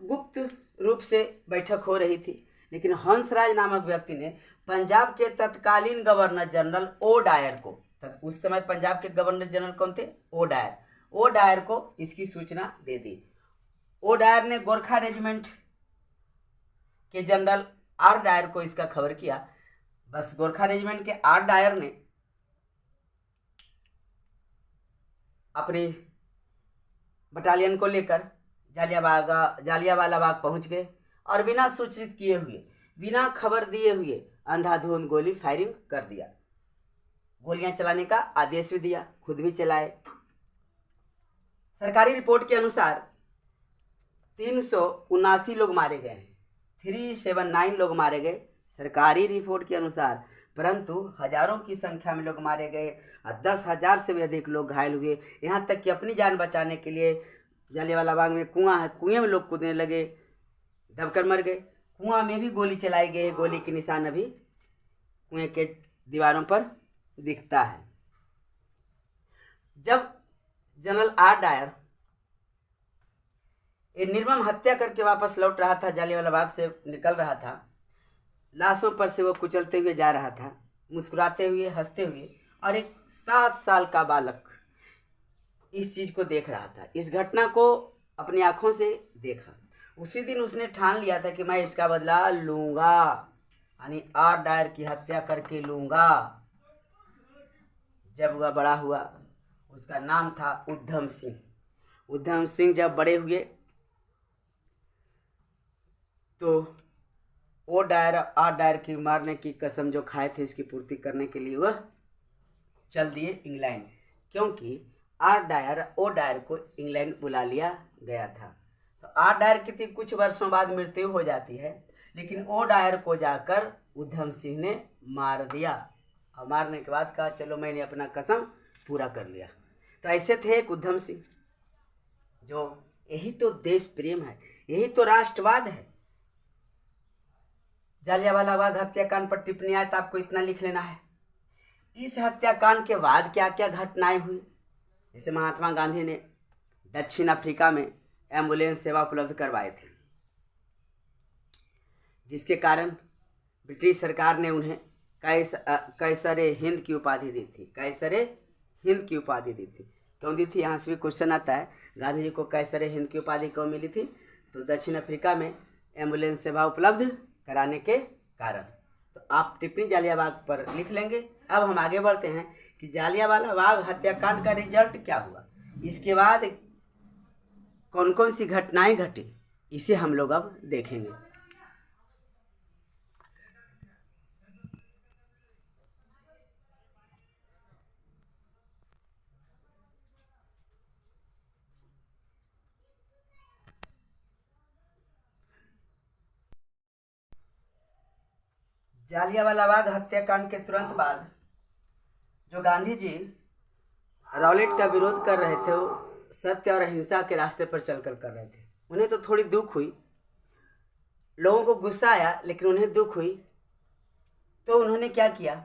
गुप्त रूप से बैठक हो रही थी, लेकिन हंसराज नामक व्यक्ति ने पंजाब के तत्कालीन गवर्नर जनरल ओ डायर को, उस समय पंजाब के गवर्नर जनरल कौन थे, ओ डायर को इसकी सूचना दे दी। ओ डायर ने गोरखा रेजिमेंट के जनरल आर डायर को इसका खबर किया। बस गोरखा रेजिमेंट के आर डायर ने अपनी बटालियन को लेकर जालियांवाला बाग पहुंच गए और बिना सूचित किए हुए, बिना खबर दिए हुए अंधाधुंध गोली फायरिंग कर दिया। गोलियां चलाने का आदेश भी दिया, खुद भी चलाए। सरकारी रिपोर्ट के अनुसार 379 लोग मारे गए हैं, 379 लोग मारे गए सरकारी रिपोर्ट के अनुसार, परंतु हजारों की संख्या में लोग मारे गए और 10,000 से भी अधिक लोग घायल हुए। यहाँ तक कि अपनी जान बचाने के लिए जालियांवाला बाग में कुआं है, कुएं में लोग कूदने लगे, दबकर मर गए। कुआं में भी गोली चलाई गई, गोली के निशान अभी कुएं के दीवारों पर दिखता है। जब जनरल आर डायर ये निर्मम हत्या करके वापस लौट रहा था, जालियांवाला बाग से निकल रहा था, लाशों पर से वो कुचलते हुए जा रहा था, मुस्कुराते हुए, हंसते हुए, और एक 7 साल का बालक इस चीज को देख रहा था, इस घटना को अपनी आंखों से देखा। उसी दिन उसने ठान लिया था कि मैं इसका बदला लूंगा, यानी आर डायर की हत्या करके लूंगा। जब वह बड़ा हुआ, उसका नाम था उधम सिंह। उधम सिंह जब बड़े हुए तो ओ डायर आ डायर की मारने की कसम जो खाए थे, इसकी पूर्ति करने के लिए वह चल दिए इंग्लैंड, क्योंकि आर डायर ओ डायर को इंग्लैंड बुला लिया गया था। तो आर डायर की थी कुछ वर्षों बाद मृत्यु हो जाती है, लेकिन ओ डायर को जाकर उधम सिंह ने मार दिया, और मारने के बाद कहा चलो मैंने अपना कसम पूरा कर लिया। तो ऐसे थे एक उधम सिंह, जो यही तो देश प्रेम है, यही तो राष्ट्रवाद है। जालियांवाला बाग हत्याकांड पर टिप्पणी आए तो आपको इतना लिख लेना है। इस हत्याकांड के बाद क्या क्या घटनाएं हुई, जैसे महात्मा गांधी ने दक्षिण अफ्रीका में एम्बुलेंस सेवा उपलब्ध करवाए थे, जिसके कारण ब्रिटिश सरकार ने उन्हें कैसरे हिंद की उपाधि दी थी। कैसरे हिंद की उपाधि दी थी, क्यों दी थी, यहाँ से भी क्वेश्चन आता है। गांधी जी को कैसरे हिंद की उपाधि क्यों मिली थी, तो दक्षिण अफ्रीका में एम्बुलेंस सेवा उपलब्ध कराने के कारण। तो आप टिप्पणी जालियांवाला बाग पर लिख लेंगे। अब हम आगे बढ़ते हैं कि जालियांवाला बाग हत्याकांड का रिजल्ट क्या हुआ, इसके बाद कौन कौन सी घटनाएं घटी, इसे हम लोग अब देखेंगे। जालियांवाला बाग हत्याकांड के तुरंत बाद जो गांधी जी रॉलेट का विरोध कर रहे थे, वो सत्य और अहिंसा के रास्ते पर चलकर कर रहे थे। उन्हें तो थोड़ी दुख हुई, लोगों को गुस्सा आया, लेकिन उन्हें दुख हुई, तो उन्होंने क्या किया,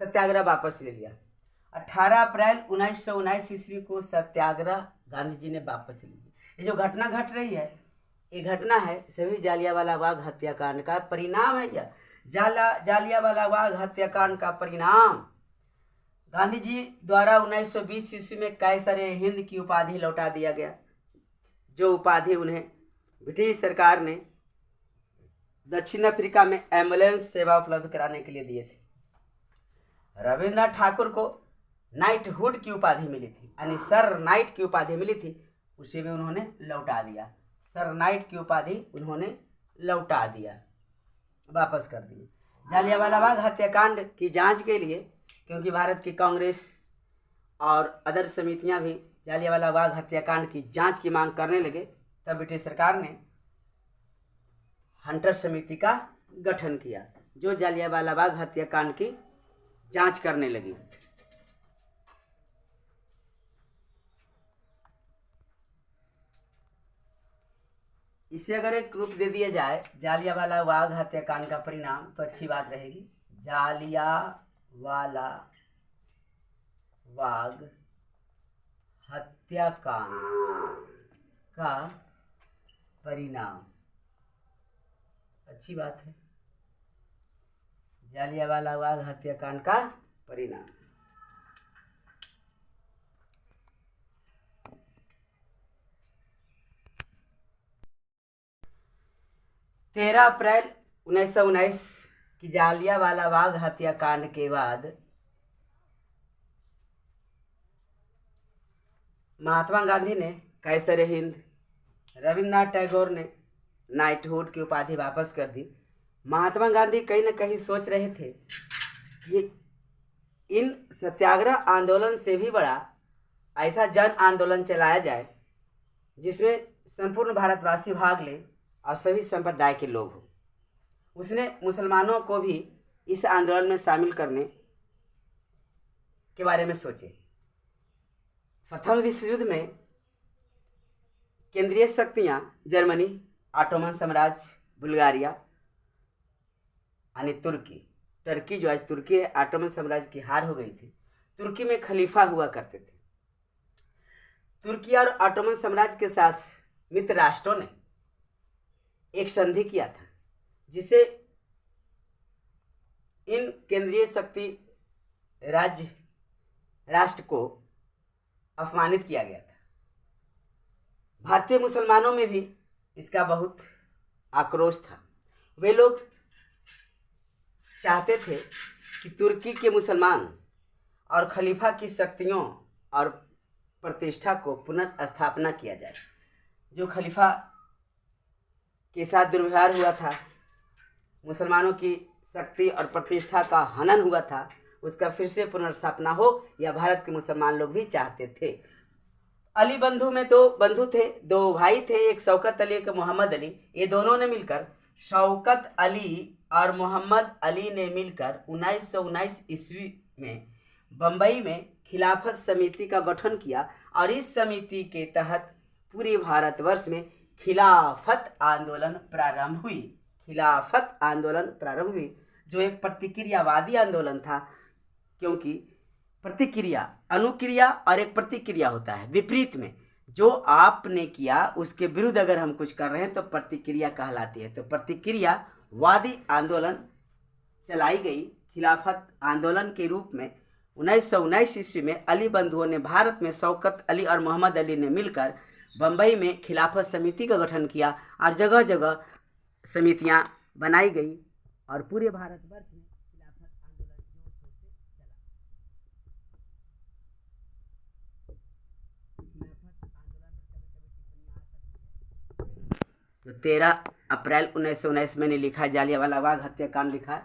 सत्याग्रह वापस ले लिया। 18 अप्रैल 1919 ईस्वी को सत्याग्रह गांधी जी ने वापस ले लिया। ये जो घटना घट रही है, ये घटना है सभी जालियांवाला बाग हत्याकांड का परिणाम है। यह जालियांवाला बाग हत्याकांड का परिणाम गांधी जी द्वारा 1920 ईस्वी में कैसरे हिंद की उपाधि लौटा दिया गया, जो उपाधि उन्हें ब्रिटिश सरकार ने दक्षिण अफ्रीका में एम्बुलेंस सेवा उपलब्ध कराने के लिए दिए थे। रविंद्रनाथ ठाकुर को नाइटहुड की उपाधि मिली थी, यानी सर नाइट की उपाधि मिली थी, उसे भी उन्होंने लौटा दिया। सर नाइट की उपाधि उन्होंने लौटा दिया, वापस कर दी। जालियांवाला बाग हत्याकांड की जांच के लिए, क्योंकि भारत की कांग्रेस और अदर समितियां भी जालियांवाला बाग हत्याकांड की जांच की मांग करने लगे, तब ब्रिटिश सरकार ने हंटर समिति का गठन किया, जो जालियांवाला बाग हत्याकांड की जांच करने लगी। इसे अगर एक रूप दे दिया जाए, जालियांवाला बाग हत्याकांड का परिणाम, तो अच्छी बात रहेगी। जालियांवाला बाग हत्याकांड का परिणाम, अच्छी बात है। जालियांवाला बाग हत्याकांड का परिणाम। 13 अप्रैल 1919 की जालियांवाला बाग हत्याकांड के बाद महात्मा गांधी ने कैसरे हिंद, रविंद्रनाथ टैगोर ने नाइटहुड की उपाधि वापस कर दी। महात्मा गांधी कहीं न कहीं सोच रहे थे कि इन सत्याग्रह आंदोलन से भी बड़ा ऐसा जन आंदोलन चलाया जाए जिसमें संपूर्ण भारतवासी भाग लें और सभी संप्रदाय के लोग हों। उसने मुसलमानों को भी इस आंदोलन में शामिल करने के बारे में सोचे। प्रथम विश्व युद्ध में केंद्रीय शक्तियां जर्मनी, ऑटोमन साम्राज्य, बुल्गारिया यानी टर्की जो आज तुर्की है, ऑटोमन साम्राज्य की हार हो गई थी। तुर्की में खलीफा हुआ करते थे। तुर्की और ऑटोमन साम्राज्य के साथ मित्र राष्ट्रों ने एक संधि किया था, जिसे इन केंद्रीय शक्ति राष्ट्र को अपमानित किया गया था। भारतीय मुसलमानों में भी इसका बहुत आक्रोश था। वे लोग चाहते थे कि तुर्की के मुसलमान और खलीफा की शक्तियों और प्रतिष्ठा को पुनर्स्थापना किया जाए। जो खलीफा के साथ दुर्व्यवहार हुआ था, मुसलमानों की शक्ति और प्रतिष्ठा का हनन हुआ था, उसका फिर से पुनर्स्थापना हो, यह भारत के मुसलमान लोग भी चाहते थे। अली बंधु में दो बंधु थे, दो भाई थे, एक शौकत अली, एक मोहम्मद अली। ये दोनों ने मिलकर, शौकत अली और मोहम्मद अली ने मिलकर 1919 ईस्वी में बम्बई में खिलाफत समिति का गठन किया और इस समिति के तहत पूरे भारतवर्ष में खिलाफत आंदोलन प्रारंभ हुई। खिलाफत आंदोलन प्रारंभ हुई, जो एक प्रतिक्रियावादी आंदोलन था, क्योंकि प्रतिक्रिया, अनुक्रिया और एक प्रतिक्रिया होता है। विपरीत में जो आपने किया उसके विरुद्ध अगर हम कुछ कर रहे हैं तो प्रतिक्रिया कहलाती है। तो प्रतिक्रियावादी आंदोलन चलाई गई खिलाफत आंदोलन के रूप में। 1919 ईस्वी में अली बंधुओं ने भारत में शौकत अली और मोहम्मद अली ने मिलकर बम्बई में खिलाफत समिति का गठन किया और जगह जगह समितियां बनाई गई और पूरे भारतवर्ष में खिलाफत आंदोलन जोर शोर से चला। तो 13 अप्रैल 1919 मैंने लिखा है, जालियांवाला बाग हत्याकांड लिखा है।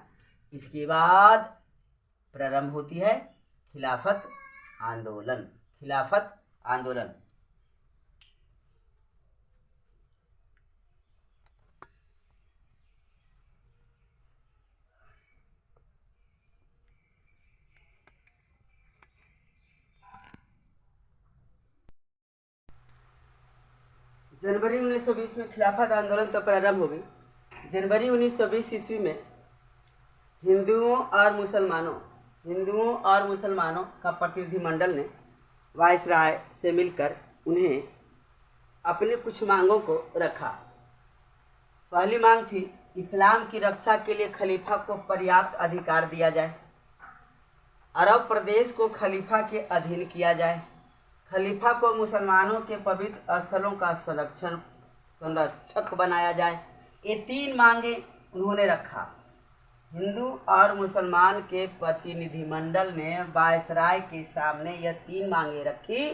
इसके बाद प्रारंभ होती है खिलाफत आंदोलन। खिलाफत आंदोलन जनवरी 1920 में खिलाफत आंदोलन तो प्रारंभ हो गई। जनवरी 1920 ईस्वी में हिंदुओं और मुसलमानों का प्रतिनिधिमंडल ने वायसराय से मिलकर उन्हें अपने कुछ मांगों को रखा। पहली मांग थी, इस्लाम की रक्षा के लिए खलीफा को पर्याप्त अधिकार दिया जाए। अरब प्रदेश को खलीफा के अधीन किया जाए। खलीफा को मुसलमानों के पवित्र स्थलों का संरक्षक बनाया जाए। ये 3 मांगे उन्होंने रखा। हिंदू और मुसलमान के प्रतिनिधिमंडल ने वायसराय के सामने यह 3 मांगे रखी।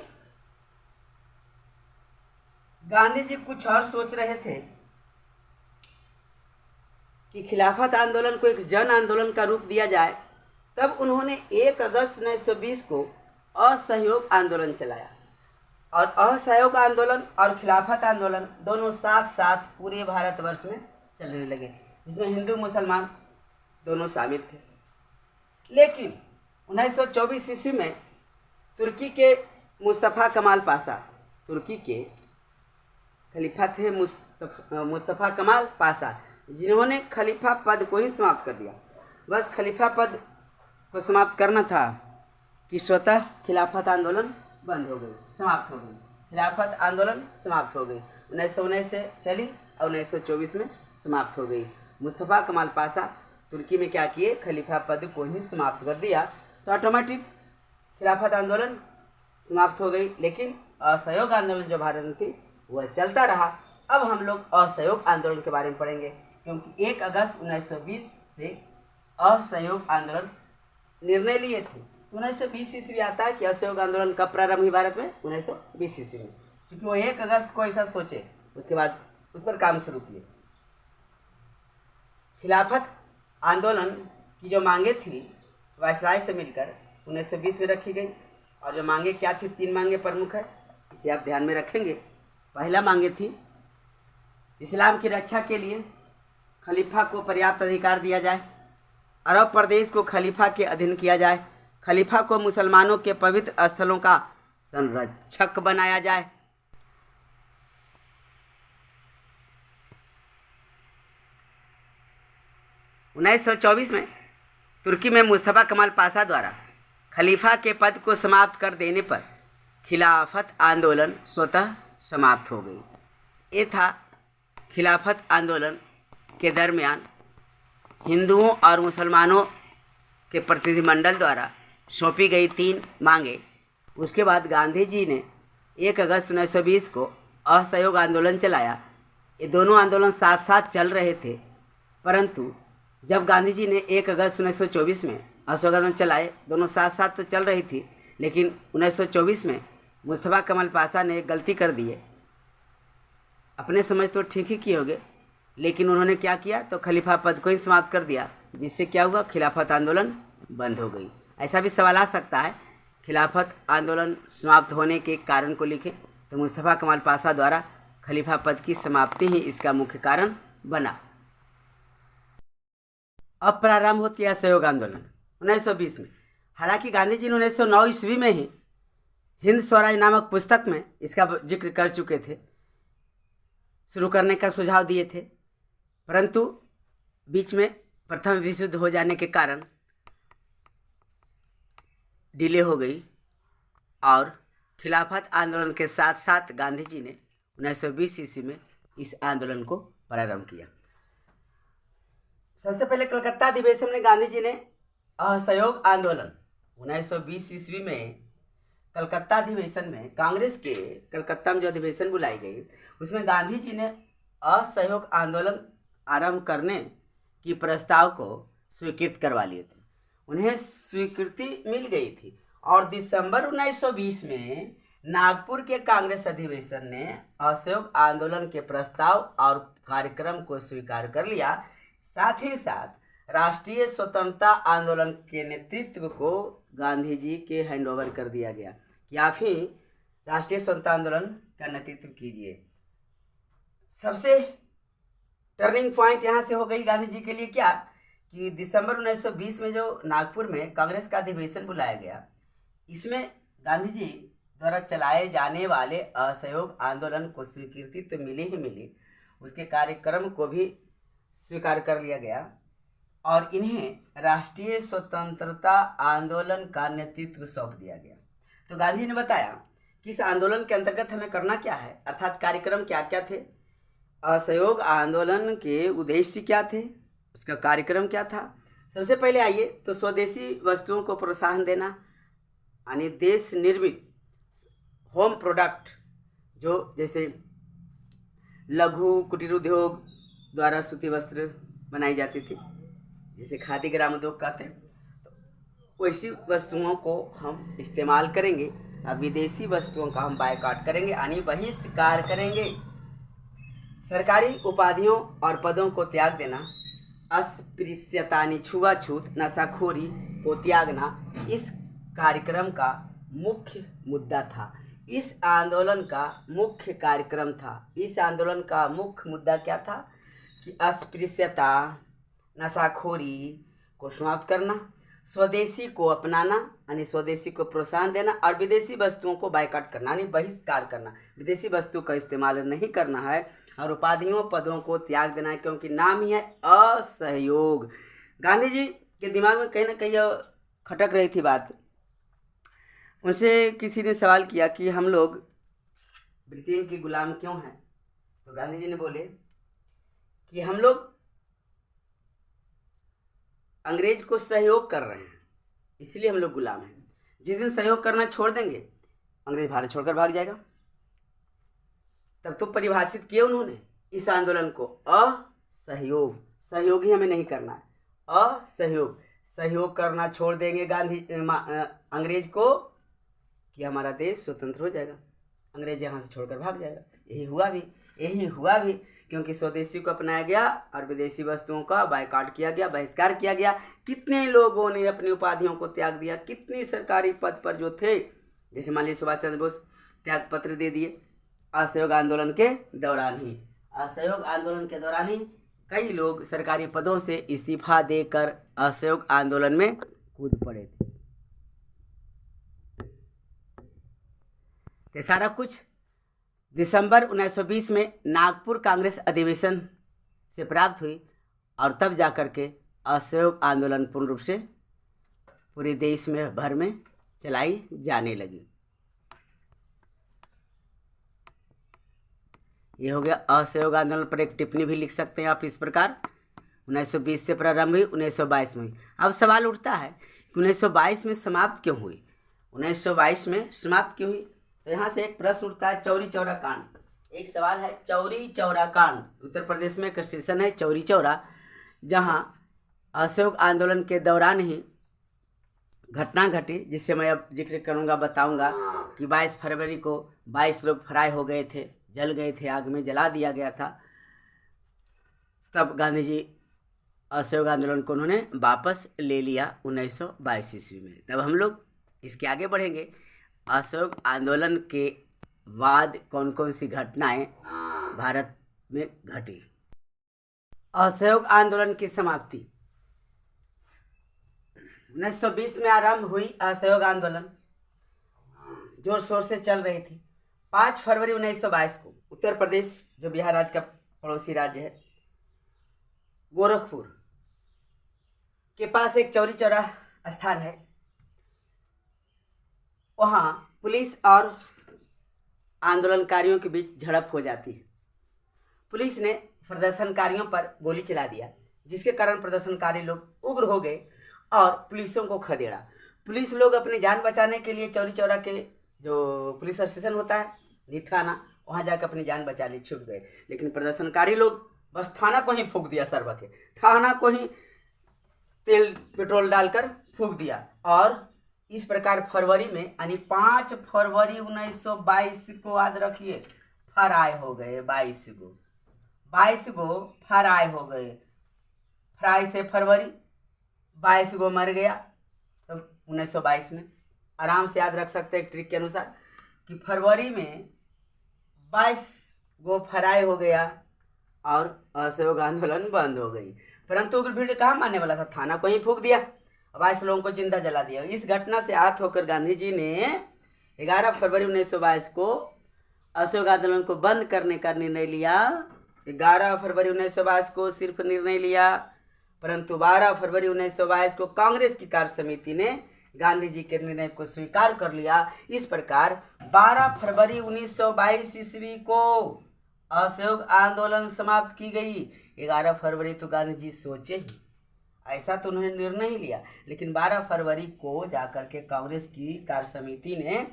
गांधी जी कुछ और सोच रहे थे कि खिलाफत आंदोलन को एक जन आंदोलन का रूप दिया जाए। तब उन्होंने 1 अगस्त 1920 को असहयोग आंदोलन चलाया और असहयोग आंदोलन और खिलाफत आंदोलन दोनों साथ साथ पूरे भारतवर्ष में चलने लगे, जिसमें हिंदू मुसलमान दोनों शामिल थे। लेकिन 1924 ईस्वी में तुर्की के मुस्तफ़ा कमाल पाशा, तुर्की के खलीफा थे मुस्तफ़ा कमाल पाशा, जिन्होंने खलीफा पद को ही समाप्त कर दिया। बस खलीफा पद को समाप्त करना था कि स्वतः खिलाफत आंदोलन बंद हो गई, समाप्त हो गई। खिलाफत आंदोलन समाप्त हो गई, 1919 से चली और 1924 में समाप्त हो गई। मुस्तफ़ा कमाल पाशा तुर्की में क्या किए, खलीफा पद को ही समाप्त कर दिया, तो ऑटोमेटिक खिलाफत आंदोलन समाप्त हो गई। लेकिन असहयोग आंदोलन जो भारत में थी वह चलता रहा। अब हम लोग असहयोग आंदोलन के बारे में पढ़ेंगे, क्योंकि 1 अगस्त 1920 से असहयोग आंदोलन निर्णय लिए थे। 1920 ईस्वी आता है कि असहयोग आंदोलन कब प्रारंभ हुई भारत में, 1920 ईस्वी में, क्योंकि वो 1 अगस्त को ऐसा सोचे, उसके बाद उस पर काम शुरू किए। खिलाफत आंदोलन की जो मांगे थी वायसराय से मिलकर 1920 में रखी गई, और जो मांगे क्या थी, 3 मांगे प्रमुख है, इसे आप ध्यान में रखेंगे। पहला मांगे थी, इस्लाम की रक्षा के लिए खलीफा को पर्याप्त अधिकार दिया जाए। अरब प्रदेश को खलीफा के अधीन किया जाए। खलीफा को मुसलमानों के पवित्र स्थलों का संरक्षक बनाया जाए। उन्नीस 1924 में तुर्की में मुस्तफ़ा कमाल पाशा द्वारा खलीफा के पद को समाप्त कर देने पर खिलाफत आंदोलन स्वतः समाप्त हो गई। ये था खिलाफत आंदोलन के दरमियान हिंदुओं और मुसलमानों के प्रतिनिधिमंडल द्वारा सौंपी गई 3 मांगे। उसके बाद गांधी जी ने 1 अगस्त 1920 को असहयोग आंदोलन चलाया। ये दोनों आंदोलन साथ साथ चल रहे थे, परंतु जब गांधी जी ने 1 अगस्त 1924 में असहयोग आंदोलन चलाए, दोनों साथ साथ तो चल रही थी, लेकिन 1924 में मुस्तफ़ा कमाल पाशा ने गलती कर दी है। अपने समझ तो ठीक ही किए होंगे, लेकिन उन्होंने क्या किया, तो खलीफा पद को ही समाप्त कर दिया, जिससे क्या हुआ, खिलाफत आंदोलन बंद हो गई। ऐसा भी सवाल आ सकता है, खिलाफत आंदोलन समाप्त होने के कारण को लिखें, तो मुस्तफ़ा कमाल पाशा द्वारा खलीफा पद की समाप्ति ही इसका मुख्य कारण बना। अब प्रारंभ होती है असहयोग आंदोलन 1920 में। हालांकि गांधी जी ने 1909 ईस्वी में ही हिंद स्वराज नामक पुस्तक में इसका जिक्र कर चुके थे, शुरू करने का सुझाव दिए थे, परंतु बीच में प्रथम विश्व युद्ध हो जाने के कारण डिले हो गई और खिलाफत आंदोलन के साथ साथ गांधी जी ने 1920 ईस्वी में इस आंदोलन को प्रारंभ किया। सबसे पहले कलकत्ता अधिवेशन में गांधी जी ने असहयोग आंदोलन 1920 ईस्वी में कलकत्ता अधिवेशन में, कांग्रेस के कलकत्ता में जो अधिवेशन बुलाई गई, उसमें गांधी जी ने असहयोग आंदोलन आरंभ करने की प्रस्ताव को स्वीकृत करवा लिए थे। उन्हें स्वीकृति मिल गई थी और दिसंबर 1920 में नागपुर के कांग्रेस अधिवेशन ने असहयोग आंदोलन के प्रस्ताव और कार्यक्रम को स्वीकार कर लिया। साथ ही साथ राष्ट्रीय स्वतंत्रता आंदोलन के नेतृत्व को गांधी जी के हैंडओवर कर दिया गया कि आप ही राष्ट्रीय स्वतंत्रता आंदोलन का नेतृत्व कीजिए। सबसे टर्निंग पॉइंट यहाँ से हो गई गांधी जी के लिए क्या, कि दिसंबर 1920 में जो नागपुर में कांग्रेस का अधिवेशन बुलाया गया, इसमें गांधी जी द्वारा चलाए जाने वाले असहयोग आंदोलन को स्वीकृति तो मिली ही मिली, उसके कार्यक्रम को भी स्वीकार कर लिया गया और इन्हें राष्ट्रीय स्वतंत्रता आंदोलन का नेतृत्व सौंप दिया गया। तो गांधी जी ने बताया कि इस आंदोलन के अंतर्गत हमें करना क्या है, अर्थात कार्यक्रम क्या क्या थे, असहयोग आंदोलन के उद्देश्य क्या थे, उसका कार्यक्रम क्या था। सबसे पहले आइए तो स्वदेशी वस्तुओं को प्रोत्साहन देना, यानी देश निर्मित होम प्रोडक्ट, जो जैसे लघु कुटीर उद्योग द्वारा सूती वस्त्र बनाई जाती थी, जिसे खादी ग्राम उद्योग कहते हैं, तो वैसी वस्तुओं को हम इस्तेमाल करेंगे और विदेशी वस्तुओं का हम बायकॉट करेंगे, यानी बहिष्कार करेंगे। सरकारी उपाधियों और पदों को त्याग देना, अस्पृश्यता यानी छुआछूत, नशाखोरी को त्यागना इस कार्यक्रम का मुख्य मुद्दा था। इस आंदोलन का मुख्य कार्यक्रम था। इस आंदोलन का मुख्य मुद्दा क्या था कि अस्पृश्यता, नशाखोरी को समाप्त करना, स्वदेशी को अपनाना यानी स्वदेशी को प्रोत्साहन देना और विदेशी वस्तुओं को बायकॉट करना यानी बहिष्कार करना। विदेशी वस्तु का इस्तेमाल नहीं करना है और उपाधियों पदों को त्याग देना है, क्योंकि नाम ही है असहयोग। गांधी जी के दिमाग में कहीं ना कहीं खटक रही थी बात। उनसे किसी ने सवाल किया कि हम लोग ब्रिटेन के गुलाम क्यों हैं, तो गांधी जी ने बोले कि हम लोग अंग्रेज को सहयोग कर रहे हैं, इसलिए हम लोग गुलाम हैं। जिस दिन सहयोग करना छोड़ देंगे, अंग्रेज भारत छोड़कर भाग जाएगा। तब तो परिभाषित किया उन्होंने इस आंदोलन को असहयोग। सहयोग ही हमें नहीं करना है, असहयोग। सहयोग करना छोड़ देंगे अंग्रेज को कि हमारा देश स्वतंत्र हो जाएगा, अंग्रेज यहाँ से छोड़कर भाग जाएगा। यही हुआ भी, क्योंकि स्वदेशी को अपनाया गया और विदेशी वस्तुओं का बायकॉट किया गया, बहिष्कार किया गया। कितने लोगों ने अपनी उपाधियों को त्याग दिया, कितने सरकारी पद पर जो थे, जैसे मान लीजिए सुभाष चंद्र बोस त्याग पत्र दे दिए। असहयोग आंदोलन के दौरान ही कई लोग सरकारी पदों से इस्तीफा देकर असहयोग आंदोलन में कूद पड़े थे। ये सारा कुछ दिसंबर 1920 में नागपुर कांग्रेस अधिवेशन से प्राप्त हुई और तब जाकर के असहयोग आंदोलन पूर्ण रूप से पूरे देश में भर में चलाई जाने लगी। ये हो गया असहयोग आंदोलन पर एक टिप्पणी भी लिख सकते हैं आप इस प्रकार। 1920 से प्रारंभ हुई, 1922 में हुई। अब सवाल उठता है कि 1922 में समाप्त क्यों हुई। 1922 में समाप्त क्यों हुई, तो यहाँ से एक प्रश्न उठता है, चौरी चौरा कांड। एक सवाल है, चौरी चौरा कांड। उत्तर प्रदेश में एक स्टेशन है चौरी चौरा, जहाँ असहयोग आंदोलन के दौरान ही घटना घटी, जिससे मैं अब जिक्र करूँगा, बताऊँगा कि 22 फरवरी को 22 लोग फरार हो गए थे, जल गए थे, आग में जला दिया गया था। तब गांधी जी असहयोग आंदोलन को उन्होंने वापस ले लिया 1922 ईस्वी में। तब हम लोग इसके आगे बढ़ेंगे। असहयोग आंदोलन के बाद कौन कौन सी घटनाएं भारत में घटी। असहयोग आंदोलन की समाप्ति 1920 में आरंभ हुई। असहयोग आंदोलन जोर शोर से चल रही थी। 5 फरवरी 1922 को उत्तर प्रदेश, जो बिहार राज्य का पड़ोसी राज्य है, गोरखपुर के पास एक चौरी चौरा स्थान है, वहाँ पुलिस और आंदोलनकारियों के बीच झड़प हो जाती है। पुलिस ने प्रदर्शनकारियों पर गोली चला दिया, जिसके कारण प्रदर्शनकारी लोग उग्र हो गए और पुलिसों को खदेड़ा। पुलिस लोग अपनी जान बचाने के लिए चौरी चौरा के जो पुलिस स्टेशन होता है, थाना, वहाँ जाकर अपनी जान बचा ली, छुप गए। लेकिन प्रदर्शनकारी लोग बस थाना को ही फूंक दिया, सर्व के थाना को ही तेल पेट्रोल डालकर फूंक दिया। और इस प्रकार फरवरी में, यानी 5 फरवरी 1922 को, याद रखिए, फराय हो गए 22 गो फराय हो गए। फराय से फरवरी, 22 गो मर गया। तो 1922 में आराम से याद रख सकते हैं एक ट्रिक के अनुसार कि फरवरी में 22 गो फराय हो गया और असहयोग आंदोलन बंद हो गई। परंतु उग्र भीड़ कहाँ मानने वाला था, थाना को ही फूंक दिया, 22 लोगों को जिंदा जला दिया। इस घटना से आहत होकर गांधी जी ने 11 फरवरी 1922 को असहयोग आंदोलन को बंद करने का निर्णय लिया। 11 फरवरी 1922 को सिर्फ निर्णय लिया, परंतु 12 फरवरी 1922 को कांग्रेस की कार्य समिति ने गांधी जी के निर्णय को स्वीकार कर लिया। इस प्रकार 12 फरवरी 1922 ईस्वी को असहयोग आंदोलन समाप्त की गई। 11 फरवरी तो गांधी जी सोचे ही, ऐसा तो उन्होंने निर्णय ही लिया, लेकिन 12 फरवरी को जाकर के कांग्रेस की कार्य समिति ने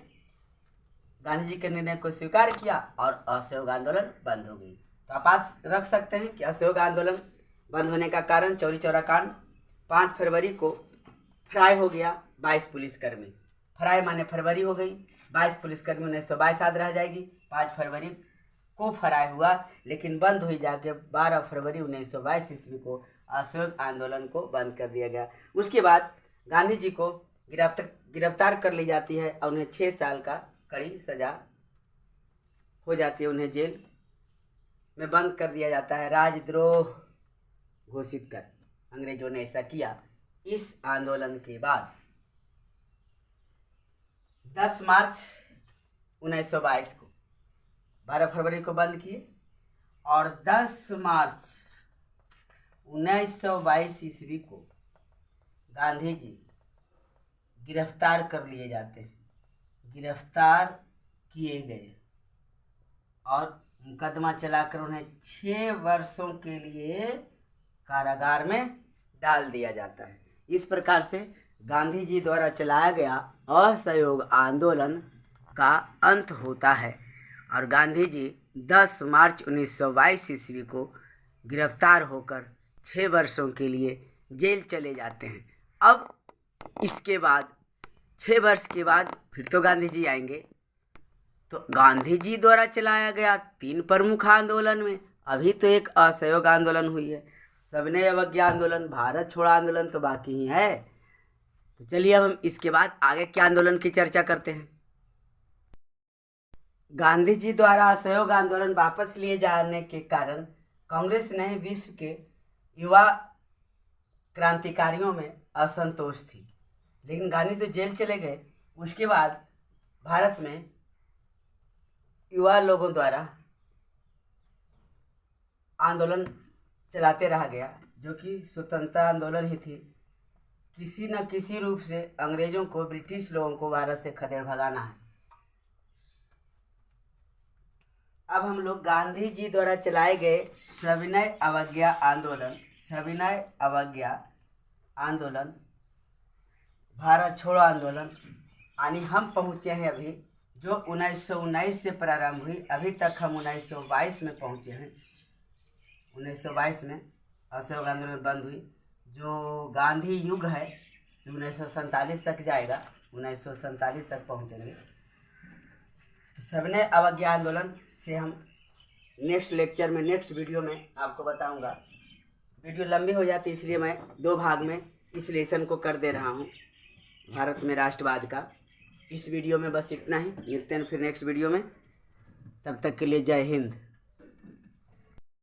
गांधी जी के निर्णय को स्वीकार किया और असहयोग आंदोलन बंद हो गई। तो आप रख सकते हैं कि असहयोग आंदोलन बंद होने का कारण चौरी चौरा कांड। 5 फरवरी को फरार हो गया 22 पुलिसकर्मी। फरार माने फरवरी हो गई, 22 पुलिसकर्मी 1922 याद रह जाएगी। 5 फरवरी को फरार हुआ, लेकिन बंद हुई जाके 12 फरवरी 1922 ईस्वी को असहयोग आंदोलन को बंद कर दिया गया। उसके बाद गांधी जी को गिरफ्तार कर ली जाती है और उन्हें 6 साल का कड़ी सजा हो जाती है। उन्हें जेल में बंद कर दिया जाता है, राजद्रोह घोषित कर अंग्रेजों ने ऐसा किया। इस आंदोलन के बाद 10 मार्च 1922 को 12 फरवरी को बंद किए और 10 मार्च 1922 ईस्वी को गांधी जी गिरफ्तार कर लिए जाते हैं, गिरफ्तार किए गए और मुकदमा चलाकर उन्हें 6 वर्षों के लिए कारागार में डाल दिया जाता है। इस प्रकार से गांधी जी द्वारा चलाया गया असहयोग आंदोलन का अंत होता है और गांधी जी 10 मार्च 1922 ईस्वी को गिरफ्तार होकर 6 वर्षों के लिए जेल चले जाते हैं। अब इसके बाद 6 वर्ष के बाद फिर तो गांधी जी आएंगे। तो गांधी जी द्वारा चलाया गया 3 प्रमुख आंदोलन में अभी तो एक असहयोग आंदोलन हुई है, सविनय अवज्ञा आंदोलन, भारत छोड़ो आंदोलन तो बाकी ही है। तो चलिए अब हम इसके बाद आगे के आंदोलन की चर्चा करते हैं। गांधी जी द्वारा असहयोग आंदोलन वापस लिए जाने के कारण कांग्रेस ने विश्व के युवा क्रांतिकारियों में असंतोष थी, लेकिन गांधी तो जेल चले गए। उसके बाद भारत में युवा लोगों द्वारा आंदोलन चलाते रहा गया, जो कि स्वतंत्रता आंदोलन ही थी। किसी न किसी रूप से अंग्रेजों को, ब्रिटिश लोगों को भारत से खदेड़ भगाना है। अब हम लोग गांधी जी द्वारा चलाए गए सविनय अवज्ञा आंदोलन, भारत छोड़ो आंदोलन, यानी हम पहुँचे हैं अभी जो 1919 से प्रारंभ हुई, अभी तक हम 1922 में पहुँचे हैं। 1922 में असहयोग आंदोलन बंद हुई। जो गांधी युग है 1947 तक जाएगा, 1947 तक पहुँचेंगे। तो सविनय अवज्ञा आंदोलन से हम नेक्स्ट लेक्चर में, नेक्स्ट वीडियो में आपको बताऊंगा वीडियो लंबी हो जाती है, इसलिए मैं 2 भाग में इस लेसन को कर दे रहा हूँ, भारत में राष्ट्रवाद का। इस वीडियो में बस इतना ही, मिलते हैं फिर नेक्स्ट वीडियो में। तब तक के लिए जय हिंद।